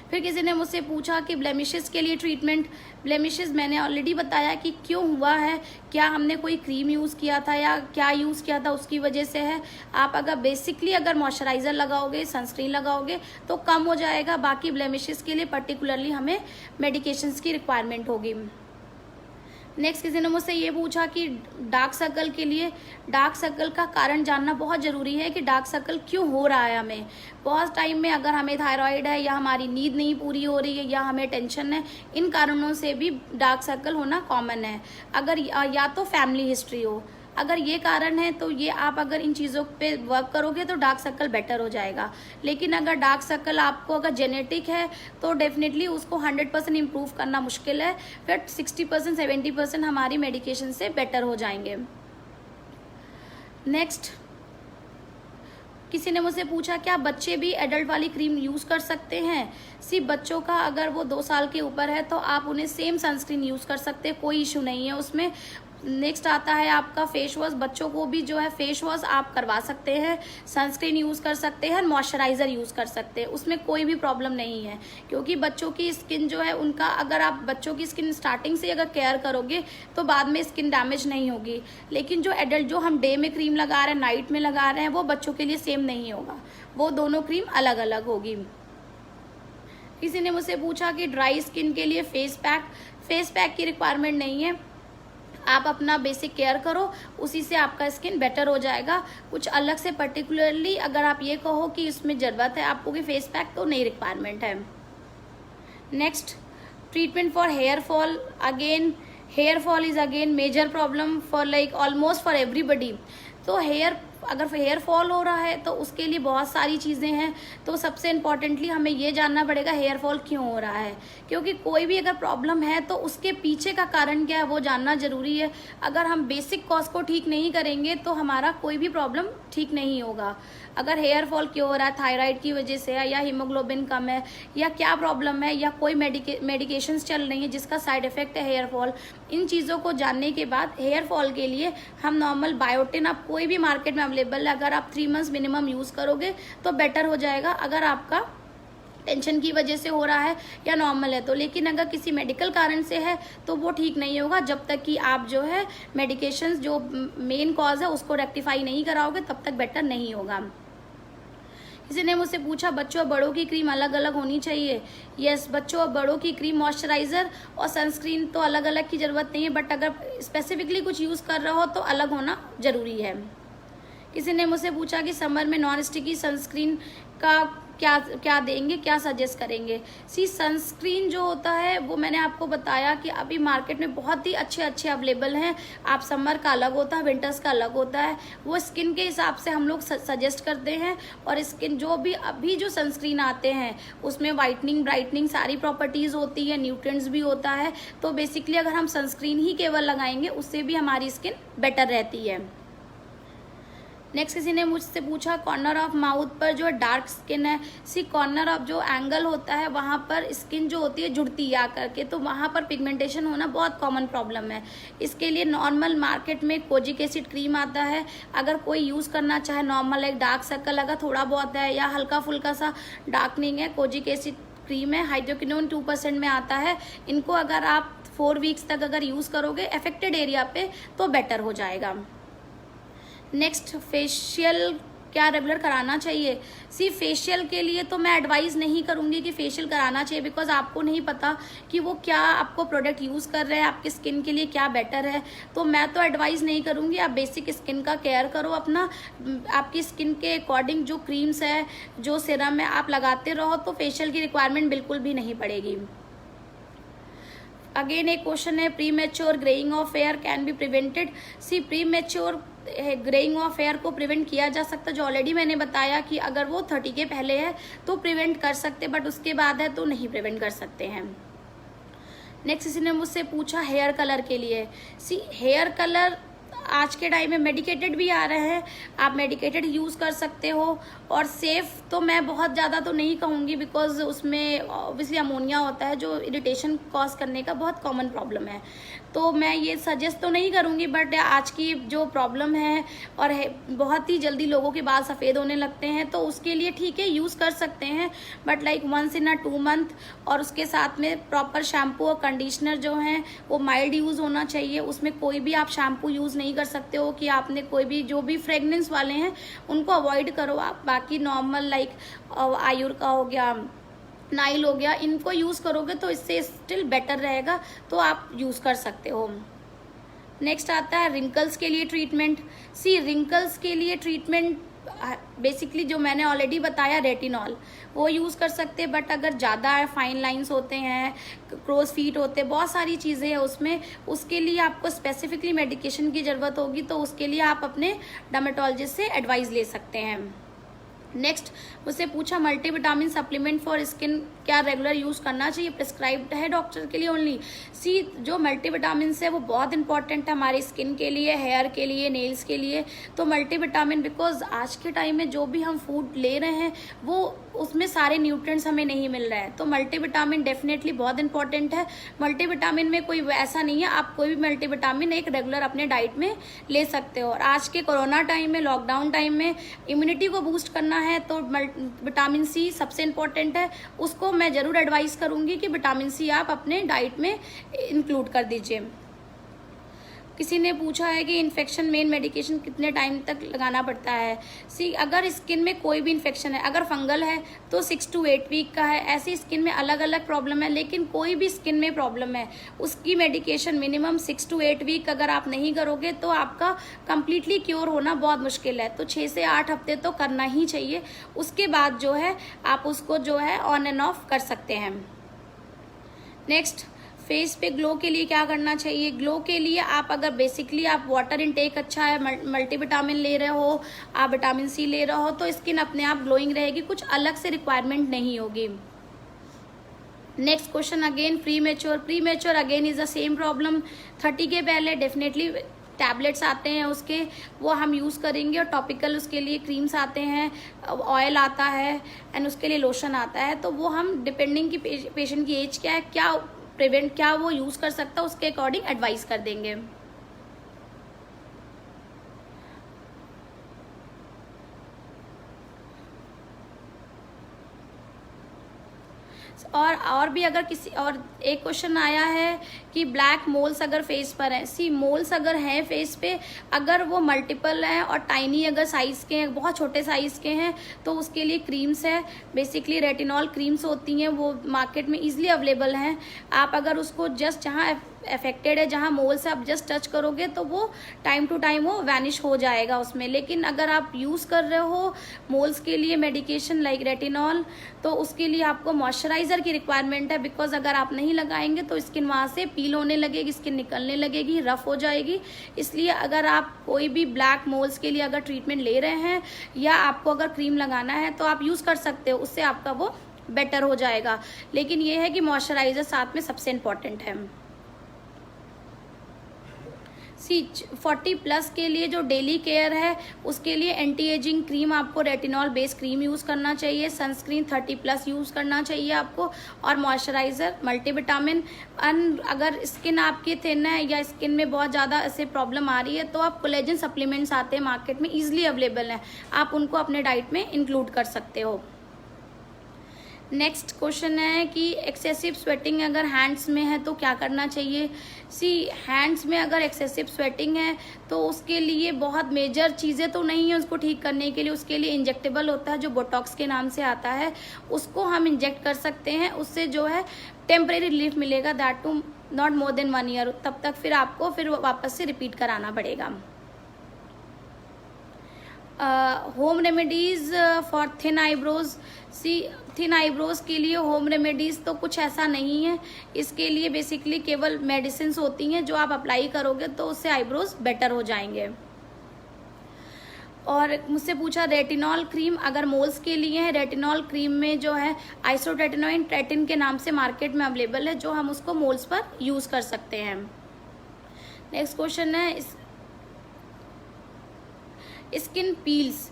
फिर किसी ने मुझसे पूछा कि ब्लेमिशेस के लिए ट्रीटमेंट। ब्लेमिशेस मैंने ऑलरेडी बताया कि क्यों हुआ है, क्या हमने कोई क्रीम यूज़ किया था या क्या यूज़ किया था उसकी वजह से है। आप अगर बेसिकली अगर मॉइस्चराइज़र लगाओगे, सनस्क्रीन लगाओगे तो कम हो जाएगा। बाकी ब्लेमिशेस के लिए पर्टिकुलरली हमें मेडिकेशंस की रिक्वायरमेंट होगी। नेक्स्ट, किसी ने मुझसे ये पूछा कि डार्क सर्कल के लिए, डार्क सर्कल का कारण जानना बहुत ज़रूरी है कि डार्क सर्कल क्यों हो रहा है हमें। बहुत टाइम में अगर हमें थायराइड है या हमारी नींद नहीं पूरी हो रही है या हमें टेंशन है, इन कारणों से भी डार्क सर्कल होना कॉमन है। अगर या तो फैमिली हिस्ट्री हो, अगर ये कारण है तो ये आप अगर इन चीज़ों पे वर्क करोगे तो डार्क सर्कल बेटर हो जाएगा। लेकिन अगर डार्क सर्कल आपको अगर जेनेटिक है तो डेफिनेटली उसको 100% इम्प्रूव करना मुश्किल है, फिर 60% 70% हमारी मेडिकेशन से बेटर हो जाएंगे। नेक्स्ट, किसी ने मुझसे पूछा क्या बच्चे भी एडल्ट वाली क्रीम यूज़ कर सकते हैं। सिर्फ बच्चों का, अगर वो 2 साल के ऊपर है तो आप उन्हें सेम सनस्क्रीन यूज़ कर सकते हैं, कोई इशू नहीं है उसमें। नेक्स्ट आता है आपका फेस वॉश। बच्चों को भी जो है फेस वॉश आप करवा सकते हैं, सनस्क्रीन यूज़ कर सकते हैं, मॉइस्चराइज़र यूज़ कर सकते हैं, उसमें कोई भी प्रॉब्लम नहीं है। क्योंकि बच्चों की स्किन जो है उनका, अगर आप बच्चों की स्किन स्टार्टिंग से अगर केयर करोगे तो बाद में स्किन डैमेज नहीं होगी। लेकिन जो एडल्ट, जो हम डे में क्रीम लगा रहे हैं, नाइट में लगा रहे हैं, वो बच्चों के लिए सेम नहीं होगा, वो दोनों क्रीम अलग अलग होगी। किसी ने मुझसे पूछा कि ड्राई स्किन के लिए फेस पैक की रिक्वायरमेंट नहीं है। आप अपना बेसिक केयर करो, उसी से आपका स्किन बेटर हो जाएगा। कुछ अलग से पर्टिकुलरली अगर आप ये कहो कि इसमें ज़रूरत है आपको कि फेस पैक, तो नहीं रिक्वायरमेंट है। Next, treatment for hair fall. Again hair fall is again major problem for like almost for everybody. तो अगर हेयर फॉल हो रहा है तो उसके लिए बहुत सारी चीज़ें हैं। तो सबसे इम्पॉर्टेंटली हमें ये जानना पड़ेगा हेयर फॉल क्यों हो रहा है, क्योंकि कोई भी अगर प्रॉब्लम है तो उसके पीछे का कारण क्या है वो जानना ज़रूरी है। अगर हम बेसिक कॉज को ठीक नहीं करेंगे तो हमारा कोई भी प्रॉब्लम ठीक नहीं होगा। अगर हेयर फॉल क्यों हो रहा है, थायराइड की वजह से है या हीमोग्लोबिन कम है या क्या प्रॉब्लम है या कोई मेडिकेशंस चल रही हैं जिसका साइड इफेक्ट है हेयर फॉल, इन चीज़ों को जानने के बाद हेयर फॉल के लिए हम नॉर्मल बायोटिन, आप कोई भी मार्केट में अवेलेबल है, अगर आप 3 मंथ्स मिनिमम यूज़ करोगे तो बेटर हो जाएगा। अगर आपका टेंशन की वजह से हो रहा है या नॉर्मल है तो। लेकिन अगर किसी मेडिकल कारण से है तो वो ठीक नहीं होगा जब तक कि आप जो है मेडिकेशंस, जो मेन कॉज है, उसको रेक्टिफाई नहीं कराओगे तब तक बेटर नहीं होगा। किसी ने मुझसे पूछा बच्चों और बड़ों की क्रीम अलग अलग होनी चाहिए। यस, बच्चों और बड़ों की क्रीम, मॉइस्चराइज़र और सनस्क्रीन तो अलग अलग की ज़रूरत नहीं है, बट अगर स्पेसिफिकली कुछ यूज़ कर रहे हो तो अलग होना ज़रूरी है। किसी ने मुझसे पूछा कि समर में नॉन स्टिकी सनस्क्रीन का क्या क्या देंगे, क्या सजेस्ट करेंगे। सी, सनस्क्रीन जो होता है वो मैंने आपको बताया कि अभी मार्केट में बहुत ही अच्छे अच्छे अवेलेबल हैं। आप समर का अलग होता है, विंटर्स का अलग होता है, वो स्किन के हिसाब से हम लोग सजेस्ट करते हैं। और स्किन जो भी अभी जो सनस्क्रीन आते हैं उसमें वाइटनिंग, ब्राइटनिंग सारी प्रॉपर्टीज़ होती है, न्यूट्रिएंट्स भी होता है। तो बेसिकली अगर हम सनस्क्रीन ही केवल लगाएंगे उससे भी हमारी स्किन बेटर रहती है। नेक्स्ट किसी ने मुझसे पूछा कॉर्नर ऑफ माउथ पर जो डार्क स्किन है। सी, कॉर्नर ऑफ जो एंगल होता है वहाँ पर स्किन जो होती है जुड़ती है आकर के, तो वहाँ पर पिगमेंटेशन होना बहुत कॉमन प्रॉब्लम है। इसके लिए नॉर्मल मार्केट में कोजिक एसिड क्रीम आता है, अगर कोई यूज़ करना चाहे नॉर्मल, एक डार्क सर्कल अगर थोड़ा बहुत है या हल्का फुल्का सा डार्कनिंग है, कोजिक एसिड क्रीम है, हाइड्रोक्विनोन 2% में आता है। इनको अगर आप 4 वीक्स तक अगर यूज़ करोगे अफेक्टेड एरिया पे तो बेटर हो जाएगा। नेक्स्ट, फेशियल क्या रेगुलर कराना चाहिए। सी, फेशियल के लिए तो मैं एडवाइस नहीं करूंगी कि फेशियल कराना चाहिए, बिकॉज आपको नहीं पता कि वो क्या आपको प्रोडक्ट यूज़ कर रहे हैं, आपकी स्किन के लिए क्या बेटर है। तो मैं तो एडवाइस नहीं करूंगी। आप बेसिक स्किन का केयर करो अपना, आपकी स्किन के अकॉर्डिंग जो क्रीम्स है, जो सीरम है आप लगाते रहो, तो फेशियल की रिक्वायरमेंट बिल्कुल भी नहीं पड़ेगी। अगेन एक क्वेश्चन है, premature greying of hair can be prevented. See, premature greying of hair को प्रिवेंट किया जा सकता है, जो ऑलरेडी मैंने बताया कि अगर वो 30 के पहले है तो प्रिवेंट कर सकते, बट उसके बाद है तो नहीं प्रिवेंट कर सकते हैं। नेक्स्ट किसी ने मुझसे पूछा हेयर कलर के लिए। सी, हेयर कलर आज के टाइम में मेडिकेटेड भी आ रहे हैं, आप मेडिकेटेड यूज़ कर सकते हो। और सेफ तो मैं बहुत ज़्यादा तो नहीं कहूँगी, बिकॉज उसमें ऑब्वियसली अमोनिया होता है जो इरिटेशन कॉज करने का बहुत कॉमन प्रॉब्लम है। तो मैं ये सजेस्ट तो नहीं करूँगी, बट आज की जो प्रॉब्लम है और बहुत ही जल्दी लोगों के बाल सफ़ेद होने लगते हैं, तो उसके लिए ठीक है यूज़ कर सकते हैं, but like 1 in a 2 month। और उसके साथ में प्रॉपर शैम्पू और कंडीशनर जो हैं वो माइल्ड यूज़ होना चाहिए। उसमें कोई भी आप शैम्पू यूज़ नहीं कर सकते हो कि आपने कोई भी जो भी फ्रेगनेंस वाले हैं उनको अवॉइड करो आप। बाकी नॉर्मल लाइक आयुर का हो गया, नाइल हो गया, इनको यूज़ करोगे तो इससे स्टिल बेटर रहेगा, तो आप यूज़ कर सकते हो। नेक्स्ट आता है रिंकल्स के लिए ट्रीटमेंट। सी, रिंकल्स के लिए ट्रीटमेंट बेसिकली जो मैंने ऑलरेडी बताया, रेटिनॉल वो यूज़ कर सकते हैं, बट अगर ज़्यादा फाइन लाइंस होते हैं, क्रोज फीट होते हैं, बहुत सारी चीज़ें हैं उसमें, उसके लिए आपको स्पेसिफिकली मेडिकेशन की ज़रूरत होगी, तो उसके लिए आप अपने डर्मेटोलॉजिस्ट से एडवाइस ले सकते हैं। नेक्स्ट मुझसे पूछा मल्टीविटामिन सप्लीमेंट फॉर स्किन क्या रेगुलर यूज़ करना चाहिए, प्रिस्क्राइब्ड है डॉक्टर के लिए ओनली। सी, जो मल्टीविटामिन है वो बहुत इंपॉर्टेंट है हमारी स्किन के लिए, हेयर के लिए, नेल्स के लिए। तो मल्टीविटामिन, बिकॉज आज के टाइम में जो भी हम फूड ले रहे हैं वो उसमें सारे न्यूट्रिएंट्स हमें नहीं मिल रहे हैं, तो मल्टीविटामिन डेफिनेटली बहुत इंपॉर्टेंट है। मल्टीविटामिन में कोई ऐसा नहीं है, आप कोई भी मल्टीविटामिन एक रेगुलर अपने डाइट में ले सकते हो। और आज के कोरोना टाइम में, लॉकडाउन टाइम में इम्यूनिटी को बूस्ट करना है तो विटामिन सी सबसे इम्पोर्टेंट है। उसको मैं ज़रूर एडवाइस करूँगी कि विटामिन सी आप अपने डाइट में इंक्लूड कर दीजिए। किसी ने पूछा है कि इन्फेक्शन मेन मेडिकेशन कितने टाइम तक लगाना पड़ता है। सी, अगर स्किन में कोई भी इन्फेक्शन है, अगर फंगल है तो 6 to 8 वीक का है। ऐसी स्किन में अलग अलग प्रॉब्लम है, लेकिन कोई भी स्किन में प्रॉब्लम है उसकी मेडिकेशन मिनिमम 6 to 8 वीक अगर आप नहीं करोगे तो आपका कम्प्लीटली क्योर होना बहुत मुश्किल है। तो 6 से 8 हफ्ते तो करना ही चाहिए, उसके बाद जो है आप उसको जो है ऑन एंड ऑफ कर सकते हैं। नेक्स्ट, फेस पे ग्लो के लिए क्या करना चाहिए। ग्लो के लिए आप अगर बेसिकली आप वाटर इनटेक अच्छा है, मल्टीविटामिन ले रहे हो, आप विटामिन सी ले रहे हो, तो स्किन अपने आप ग्लोइंग रहेगी, कुछ अलग से रिक्वायरमेंट नहीं होगी। Next question again pre mature again is the same problem. 30 के पहले डेफिनेटली टैबलेट्स आते हैं उसके, वो हम यूज़ करेंगे, और टॉपिकल उसके लिए क्रीम्स आते हैं, ऑयल आता है एंड उसके लिए लोशन आता है। तो वो हम डिपेंडिंग की पेशेंट की एज क्या है, क्या प्रिवेंट क्या वो यूज़ कर सकता है, उसके अकॉर्डिंग एडवाइस कर देंगे। और भी अगर किसी और एक क्वेश्चन आया है कि ब्लैक मोल्स अगर फेस पर हैं, सी मोल्स अगर हैं फेस पे, अगर वो मल्टीपल हैं और टाइनी अगर साइज़ के हैं, बहुत छोटे साइज़ के हैं, तो उसके लिए क्रीम्स है, बेसिकली रेटिनॉल क्रीम्स होती हैं, वो मार्केट में ईजिली अवेलेबल हैं। आप अगर उसको जस्ट जहाँ अफेक्टेड है, जहाँ मोल से आप जस्ट टच करोगे तो वो टाइम टू टाइम वो वैनिश हो जाएगा उसमें। लेकिन अगर आप यूज़ कर रहे हो मोल्स के लिए मेडिकेशन लाइक रेटिनॉल, तो उसके लिए आपको मॉइस्चराइज़र की रिक्वायरमेंट है, बिकॉज अगर आप नहीं लगाएंगे तो स्किन वहाँ से पील होने लगेगी, स्किन निकलने लगेगी, रफ हो जाएगी। इसलिए अगर आप कोई भी ब्लैक मोल्स के लिए अगर ट्रीटमेंट ले रहे हैं या आपको अगर क्रीम लगाना है तो आप यूज़ कर सकते हो, उससे आपका वो बेटर हो जाएगा। लेकिन ये है कि मॉइस्चराइज़र साथ में सबसे इम्पॉर्टेंट है। 40+ के लिए जो डेली केयर है उसके लिए एंटी एजिंग क्रीम आपको रेटिनॉल बेस्ड क्रीम यूज़ करना चाहिए, सनस्क्रीन 30+ यूज़ करना चाहिए आपको, और मॉइस्चराइज़र मल्टीविटामिन। अगर स्किन आपकी थिन है या स्किन में बहुत ज़्यादा ऐसे प्रॉब्लम आ रही है तो आप कोलेजन सप्लीमेंट्स आते हैं मार्केट में, ईजिली अवेलेबल हैं, आप उनको अपने डाइट में इंक्लूड कर सकते हो। नेक्स्ट क्वेश्चन है कि एक्सेसिव स्वेटिंग अगर हैंड्स में है तो क्या करना चाहिए। हैंड्स में अगर एक्सेसिव स्वेटिंग है तो उसके लिए बहुत मेजर चीज़ें तो नहीं है उसको ठीक करने के लिए। उसके लिए इंजेक्टेबल होता है जो बोटॉक्स के नाम से आता है, उसको हम इंजेक्ट कर सकते हैं, उससे जो है टेम्परेरी रिलीफ मिलेगा, that too not more than 1 year. तब तक फिर आपको फिर वापस से रिपीट कराना पड़ेगा। Home remedies for thin eyebrows. Thin eyebrows के लिए होम रेमेडीज़ तो कुछ ऐसा नहीं है, इसके लिए बेसिकली केवल मेडिसिन होती हैं जो आप अप्लाई करोगे तो उससे आईब्रोज बेटर हो जाएंगे। और मुझसे पूछा रेटिनॉल क्रीम अगर मोल्स के लिए है, रेटिनॉल क्रीम में जो है आइसोट्रेटिनोइन ट्रेटिन के नाम से मार्केट में अवेलेबल है, जो हम उसको मोल्स पर यूज़ कर सकते हैं। नेक्स्ट क्वेश्चन है स्किन पील्स।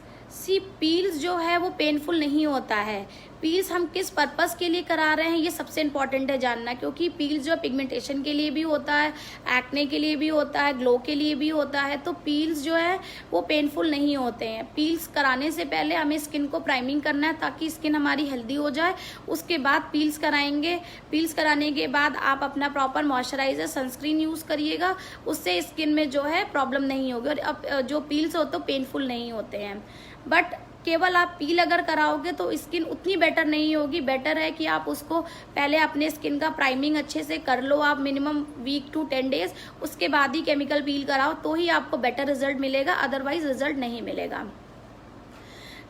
पील्स जो है वो पेनफुल नहीं होता है। पील्स हम किस पर्पस के लिए करा रहे हैं ये सबसे इम्पॉर्टेंट है जानना, क्योंकि पील्स जो पिगमेंटेशन के लिए भी होता है, एक्ने के लिए भी होता है, ग्लो के लिए भी होता है, तो पील्स जो है वो पेनफुल नहीं होते हैं। पील्स कराने से पहले हमें स्किन को प्राइमिंग करना है ताकि स्किन हमारी हेल्दी हो जाए, उसके बाद पील्स कराएंगे। पील्स कराने के बाद आप अपना प्रॉपर मॉइस्चराइजर सनस्क्रीन यूज़ करिएगा, उससे स्किन में जो है प्रॉब्लम नहीं होगी। और अब जो पील्स होते हैं पेनफुल नहीं होते हैं, बट केवल आप पील अगर कराओगे तो स्किन उतनी बेटर नहीं होगी। बेटर है कि आप उसको पहले अपने स्किन का प्राइमिंग अच्छे से कर लो, आप मिनिमम वीक टू 10 डेज, उसके बाद ही केमिकल पील कराओ, तो ही आपको बेटर रिजल्ट मिलेगा, अदरवाइज रिजल्ट नहीं मिलेगा।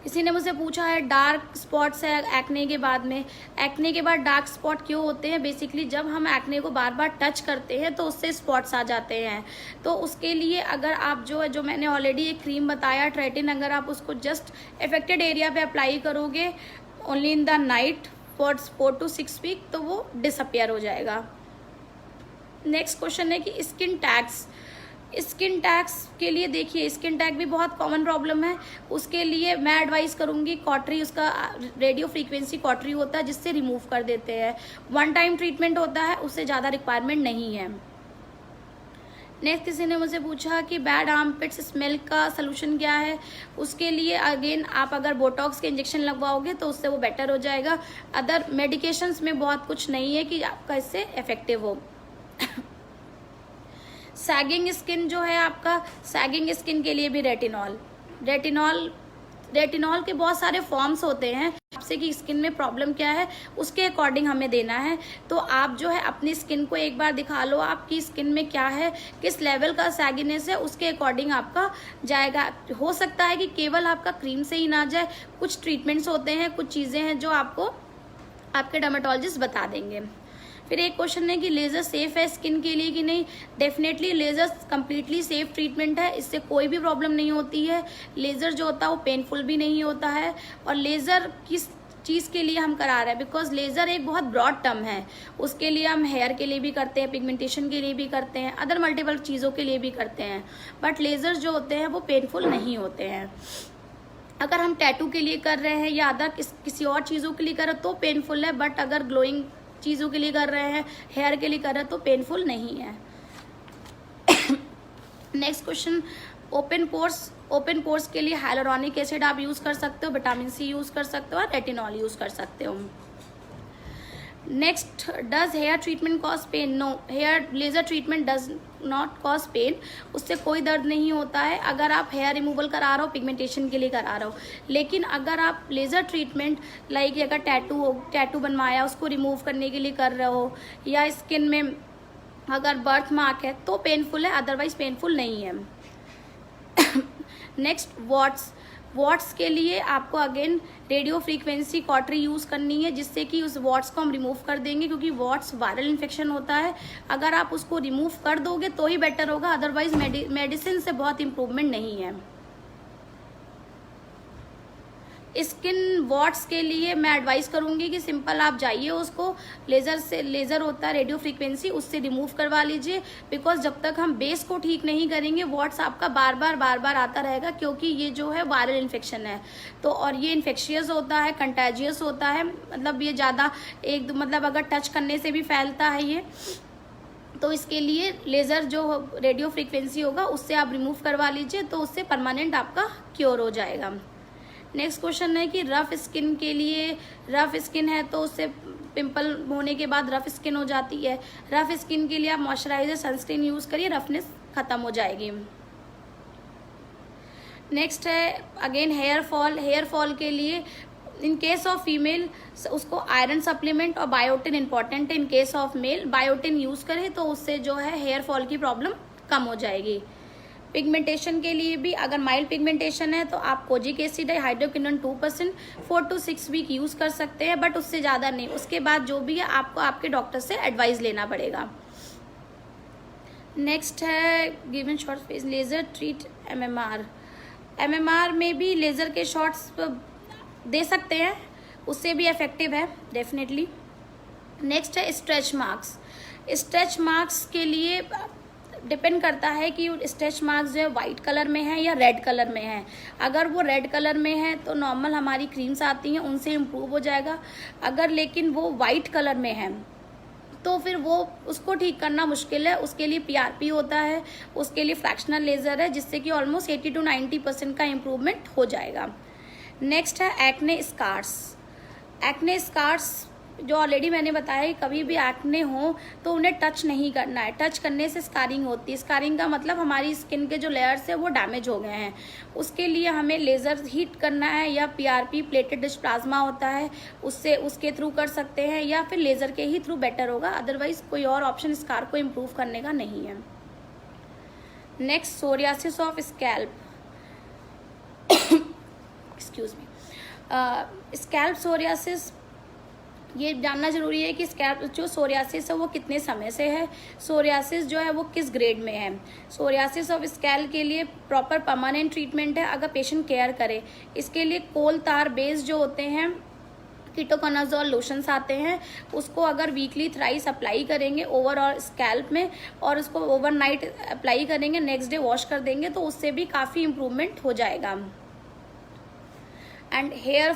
किसी ने मुझसे पूछा है डार्क स्पॉट्स है एक्ने के बाद में। एक्ने के बाद डार्क स्पॉट क्यों होते हैं? बेसिकली जब हम एक्ने को बार बार टच करते हैं तो उससे स्पॉट्स आ जाते हैं। तो उसके लिए अगर आप जो मैंने ऑलरेडी एक क्रीम बताया ट्रेटिन, अगर आप उसको जस्ट अफेक्टेड एरिया पे अप्लाई करोगे only in the night for 4 to 6 week, तो वो डिसअपियर हो जाएगा। नेक्स्ट क्वेश्चन है कि स्किन टैग्स। स्किन टैग्स के लिए देखिए, स्किन टैग भी बहुत कॉमन प्रॉब्लम है। उसके लिए मैं एडवाइस करूंगी कॉटरी, उसका रेडियो फ्रीक्वेंसी कॉटरी होता है जिससे रिमूव कर देते हैं। 1 टाइम ट्रीटमेंट होता है, उससे ज़्यादा रिक्वायरमेंट नहीं है। नेक्स्ट किसी ने मुझे पूछा कि बैड आर्मपिट्स स्मेल का सोल्यूशन क्या है। उसके लिए अगेन आप अगर बोटॉक्स के इंजेक्शन लगवाओगे तो उससे वो बेटर हो जाएगा। अदर मेडिकेशंस में बहुत कुछ नहीं है कि आपका इससे इफेक्टिव हो। सैगिंग स्किन जो है आपका, सैगिंग स्किन के लिए भी रेटिनॉल के बहुत सारे फॉर्म्स होते हैं। आपसे कि स्किन में प्रॉब्लम क्या है उसके अकॉर्डिंग हमें देना है। तो आप जो है अपनी स्किन को एक बार दिखा लो, आपकी स्किन में क्या है, किस लेवल का सैगिनेस है, उसके अकॉर्डिंग आपका जाएगा। हो सकता है कि केवल आपका क्रीम से ही ना जाए, कुछ ट्रीटमेंट्स होते हैं, कुछ चीज़ें हैं जो आपको आपके डर्मेटोलॉजिस्ट बता देंगे। फिर एक क्वेश्चन है कि लेज़र सेफ है स्किन के लिए कि नहीं। Definitely laser completely safe treatment है, इससे कोई भी प्रॉब्लम नहीं होती है। लेज़र जो होता है वो पेनफुल भी नहीं होता है। और लेज़र किस चीज़ के लिए हम करा रहे हैं, बिकॉज लेज़र एक बहुत ब्रॉड टर्म है। उसके लिए हम हेयर के लिए भी करते हैं, पिगमेंटेशन के लिए भी करते हैं, अदर मल्टीपल चीज़ों के लिए भी करते हैं, बट लेज़र जो होते हैं वो पेनफुल नहीं होते हैं। अगर हम टैटू के लिए कर रहे हैं या अदर किसी और चीज़ों के लिए कर रहे हैं तो पेनफुल है, बट अगर ग्लोइंग चीज़ों के लिए कर रहे हैं, हेयर के लिए कर रहे हैं तो पेनफुल नहीं है। नेक्स्ट क्वेश्चन, ओपन पोर्स के लिए हाइलुरोनिक एसिड आप यूज़ कर सकते हो, विटामिन सी यूज़ कर सकते हो और रेटिनॉल यूज़ कर सकते हो। Next, does hair treatment cause pain? No, hair laser treatment does not cause pain. उससे कोई दर्द नहीं होता है अगर आप हेयर रिमूवल करा रहे हो, पिगमेंटेशन के लिए करा रहे हो। लेकिन अगर आप लेज़र ट्रीटमेंट लाइक अगर टैटू बनवाया उसको रिमूव करने के लिए कर रहे हो, या स्किन में अगर बर्थ मार्क है तो पेनफुल है, अदरवाइज पेनफुल नहीं है। नेक्स्ट, वॉट्स के लिए आपको again radio frequency cautery use करनी है, जिससे कि उस वॉट्स को हम रिमूव कर देंगे, क्योंकि वॉट्स वायरल इन्फेक्शन होता है। अगर आप उसको रिमूव कर दोगे तो ही बेटर होगा, अदरवाइज मेडिसिन से बहुत इम्प्रूवमेंट नहीं है। स्किन वॉट्स के लिए मैं एडवाइस करूंगी कि सिंपल आप जाइए, उसको लेज़र होता है रेडियो फ्रीक्वेंसी, उससे रिमूव करवा लीजिए। बिकॉज जब तक हम बेस को ठीक नहीं करेंगे वॉट्स आपका बार बार आता रहेगा, क्योंकि ये जो है वायरल इन्फेक्शन है। तो और ये इन्फेक्शियस होता है, कंटेजियस होता है, मतलब ये ज़्यादा मतलब अगर टच करने से भी फैलता है ये। तो इसके लिए लेज़र जो रेडियो फ्रीक्वेंसी होगा उससे आप रिमूव करवा लीजिए, तो उससे परमानेंट आपका क्योर हो जाएगा। नेक्स्ट क्वेश्चन है कि रफ स्किन के लिए, रफ स्किन है तो उससे पिंपल होने के बाद रफ स्किन हो जाती है। रफ स्किन के लिए आप मॉइस्चराइजर सनस्क्रीन यूज़ करिए, रफनेस ख़त्म हो जाएगी। नेक्स्ट है अगेन हेयर फॉल के लिए इन केस ऑफ फीमेल उसको आयरन सप्लीमेंट और बायोटिन इंपॉर्टेंट है। In case of male biotin use करें तो उससे जो है हेयर फॉल की प्रॉब्लम कम हो जाएगी। पिगमेंटेशन के लिए भी अगर माइल्ड पिगमेंटेशन है तो आप कोजिक एसिड है हाइड्रोक्विनोन 2% 4 to 6 वीक यूज़ कर सकते हैं, बट उससे ज़्यादा नहीं। उसके बाद जो भी है आपको आपके डॉक्टर से एडवाइस लेना पड़ेगा। नेक्स्ट है given short face laser treat MMR में भी लेज़र के शॉट्स दे सकते हैं, उससे भी इफेक्टिव है डेफिनेटली। नेक्स्ट है स्ट्रेच मार्क्स के लिए डिपेंड करता है कि स्ट्रेच मार्क्स जो है वाइट कलर में है या रेड कलर में है। अगर वो रेड कलर में है तो नॉर्मल हमारी क्रीम्स आती हैं, उनसे इम्प्रूव हो जाएगा। अगर लेकिन वो वाइट कलर में है तो फिर वो उसको ठीक करना मुश्किल है, उसके लिए पीआरपी होता है, उसके लिए फ्रैक्शनल लेज़र है, जिससे कि ऑलमोस्ट 80 to 90% का इम्प्रूवमेंट हो जाएगा। नेक्स्ट है एक्ने स्कार्स जो ऑलरेडी मैंने बताया कि कभी भी एक्ने हो तो उन्हें टच नहीं करना है। टच करने से स्कारिंग होती है। स्कारिंग का मतलब हमारी स्किन के जो लेयर्स है वो डैमेज हो गए हैं। उसके लिए हमें लेज़र हीट करना है, या पीआरपी प्लेटेड डिश प्लाज्मा होता है उसके थ्रू कर सकते हैं, या फिर लेज़र के ही थ्रू बेटर होगा। अदरवाइज कोई और ऑप्शन स्कार को इम्प्रूव करने का नहीं है। Next, psoriasis of scalp excuse me, scalp psoriasis ये जानना जरूरी है कि स्कैल्प जो सोरियासिस है वो कितने समय से है, सोरियासिस जो है वो किस ग्रेड में है। सोरियासिस ऑफ स्कैल्प के लिए प्रॉपर परमानेंट ट्रीटमेंट है अगर पेशेंट केयर करे। इसके लिए कोल तार बेस जो होते हैं कीटोकोनाजोल लोशंस आते हैं, उसको अगर वीकली थ्राइस अप्लाई करेंगे ओवरऑल स्कैल्प में और उसको ओवरनाइट अप्लाई करेंगे, नेक्स्ट डे वॉश कर देंगे, तो उससे भी काफ़ी इम्प्रूवमेंट हो जाएगा। एंड हेयर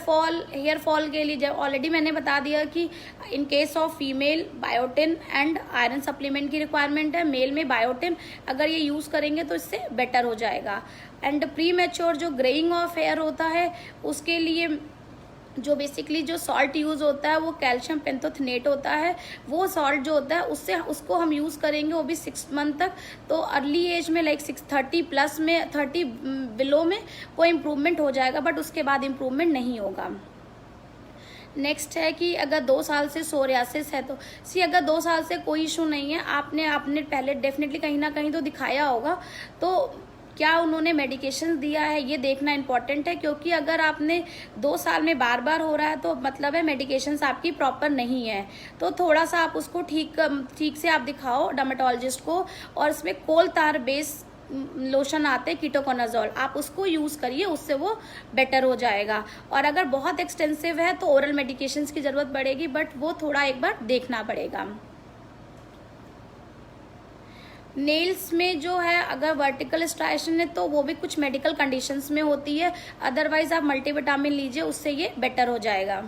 फॉल के लिए जब ऑलरेडी मैंने बता दिया कि in case of female biotin and iron supplement की रिक्वायरमेंट है, मेल में बायोटिन अगर ये यूज़ करेंगे तो इससे बेटर हो जाएगा। एंड प्री मैच्योर जो ग्रेइंग ऑफ हेयर होता है उसके लिए जो बेसिकली जो सॉल्ट यूज़ होता है वो कैल्शियम पेंटोथेनेट होता है। वो सॉल्ट जो होता है उसको हम यूज़ करेंगे वो भी 6 मंथ तक। तो अर्ली एज में लाइक 30 प्लस में 30 बिलो में वो इम्प्रूवमेंट हो जाएगा, बट उसके बाद इम्प्रूवमेंट नहीं होगा। नेक्स्ट है कि अगर 2 साल से सोरियासिस है तो अगर 2 साल से कोई इशू नहीं है, आपने पहले डेफिनेटली कहीं ना कहीं तो दिखाया होगा, तो क्या उन्होंने मेडिकेशन दिया है ये देखना इम्पॉर्टेंट है। क्योंकि अगर आपने 2 साल में बार हो रहा है तो मतलब है मेडिकेशंस आपकी प्रॉपर नहीं है। तो थोड़ा सा आप उसको ठीक से आप दिखाओ डर्मेटोलॉजिस्ट को, और इसमें कोल तार बेस लोशन आते हैं कीटोकोनाजोल, आप उसको यूज़ करिए, उससे वो बेटर हो जाएगा। और अगर बहुत एक्सटेंसिव है तो ओरल मेडिकेशंस की ज़रूरत पड़ेगी, बट वो थोड़ा एक बार देखना पड़ेगा। नेल्स में जो है अगर वर्टिकल स्ट्राइशन है तो वो भी कुछ मेडिकल कंडीशंस में होती है, अदरवाइज आप मल्टीविटामिन लीजिए, उससे ये बेटर हो जाएगा।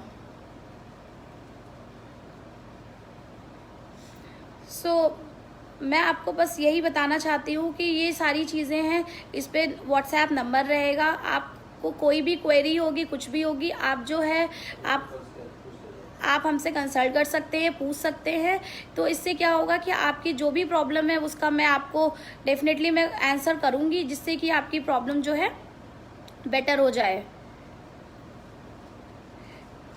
मैं आपको बस यही बताना चाहती हूँ कि ये सारी चीज़ें हैं, इस पे व्हाट्सएप नंबर रहेगा। आपको कोई भी क्वेरी होगी, कुछ भी होगी, आप जो है आप हमसे कंसल्ट कर सकते हैं, पूछ सकते हैं। तो इससे क्या होगा कि आपकी जो भी प्रॉब्लम है उसका मैं आपको डेफिनेटली मैं आंसर करूँगी, जिससे कि आपकी प्रॉब्लम जो है बेटर हो जाए।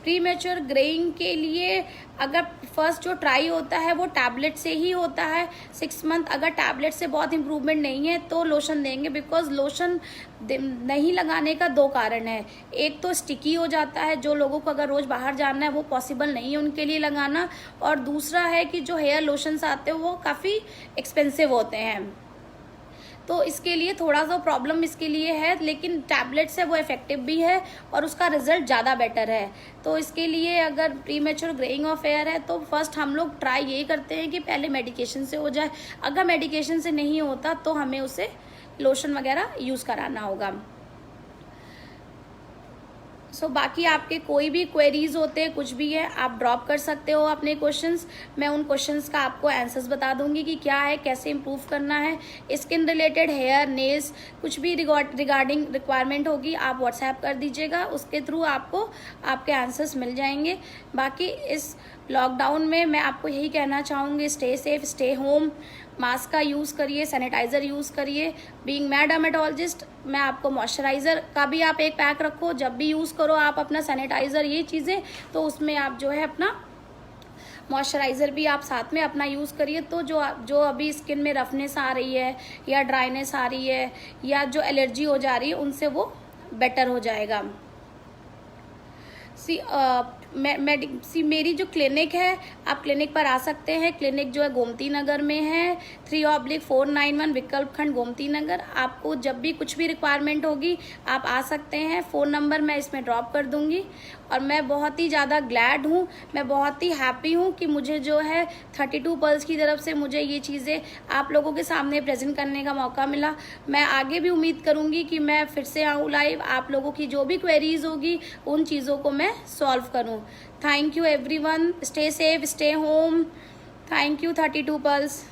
प्रीमेच्योर ग्रेइंग के लिए अगर फर्स्ट जो ट्राई होता है वो टैबलेट से ही होता है 6 मंथ। अगर टैबलेट से बहुत इम्प्रूवमेंट नहीं है तो लोशन देंगे, बिकॉज लोशन नहीं लगाने का 2 कारण है। एक तो स्टिकी हो जाता है, जो लोगों को अगर रोज़ बाहर जाना है वो पॉसिबल नहीं है उनके लिए लगाना, और दूसरा है कि जो हेयर लोशंस आते हैं वो काफ़ी एक्सपेंसिव होते हैं। तो इसके लिए थोड़ा सा प्रॉब्लम इसके लिए है, लेकिन टैबलेट से वो इफेक्टिव भी है और उसका रिजल्ट ज़्यादा बेटर है। तो इसके लिए अगर प्रीमेच्योर ग्रेइंग ऑफ हेयर है तो फर्स्ट हम लोग ट्राई यही करते हैं कि पहले मेडिकेशन से हो जाए। अगर मेडिकेशन से नहीं होता तो हमें उसे लोशन वगैरह यूज़ कराना होगा। बाकी आपके कोई भी क्वेरीज होते हैं, कुछ भी है, आप ड्रॉप कर सकते हो अपने क्वेश्चंस। मैं उन क्वेश्चंस का आपको आंसर्स बता दूंगी कि क्या है, कैसे इम्प्रूव करना है। स्किन रिलेटेड, हेयर, नेल्स, कुछ भी रिगार्डिंग रिक्वायरमेंट होगी आप व्हाट्सएप कर दीजिएगा, उसके थ्रू आपको आपके आंसर्स मिल जाएंगे। बाकी इस लॉकडाउन में मैं आपको यही कहना चाहूँगी, stay safe, stay home, mask का यूज़ करिए, सैनिटाइज़र यूज़ करिए। बीइंग मैं डर्मेटोलॉजिस्ट, मैं आपको मॉइस्चराइज़र का भी आप एक पैक रखो, जब भी यूज़ करो आप अपना सैनिटाइज़र, ये चीज़ें, तो उसमें आप जो है अपना मॉइस्चराइज़र भी आप साथ में अपना यूज़ करिए। तो जो अभी स्किन में रफनेस आ रही है या ड्राइनेस आ रही है या जो एलर्जी हो जा रही है, उनसे वो बेटर हो जाएगा। मेरी जो क्लिनिक है, आप क्लिनिक पर आ सकते हैं। क्लिनिक जो है गोमती नगर में है, 3/491 विकल्प खंड गोमती नगर। आपको जब भी कुछ भी रिक्वायरमेंट होगी आप आ सकते हैं। फ़ोन नंबर मैं इसमें ड्रॉप कर दूंगी। और मैं बहुत ही ज़्यादा ग्लैड हूँ, मैं बहुत ही हैप्पी हूँ कि मुझे जो है 32 पल्स की तरफ से मुझे ये चीज़ें आप लोगों के सामने प्रेजेंट करने का मौका मिला। मैं आगे भी उम्मीद करूँगी कि मैं फिर से आऊँ लाइव, आप लोगों की जो भी क्वेरीज होगी उन चीज़ों को मैं सॉल्व करूँ। Thank you everyone, stay safe, stay home. Thank you 32 pulse.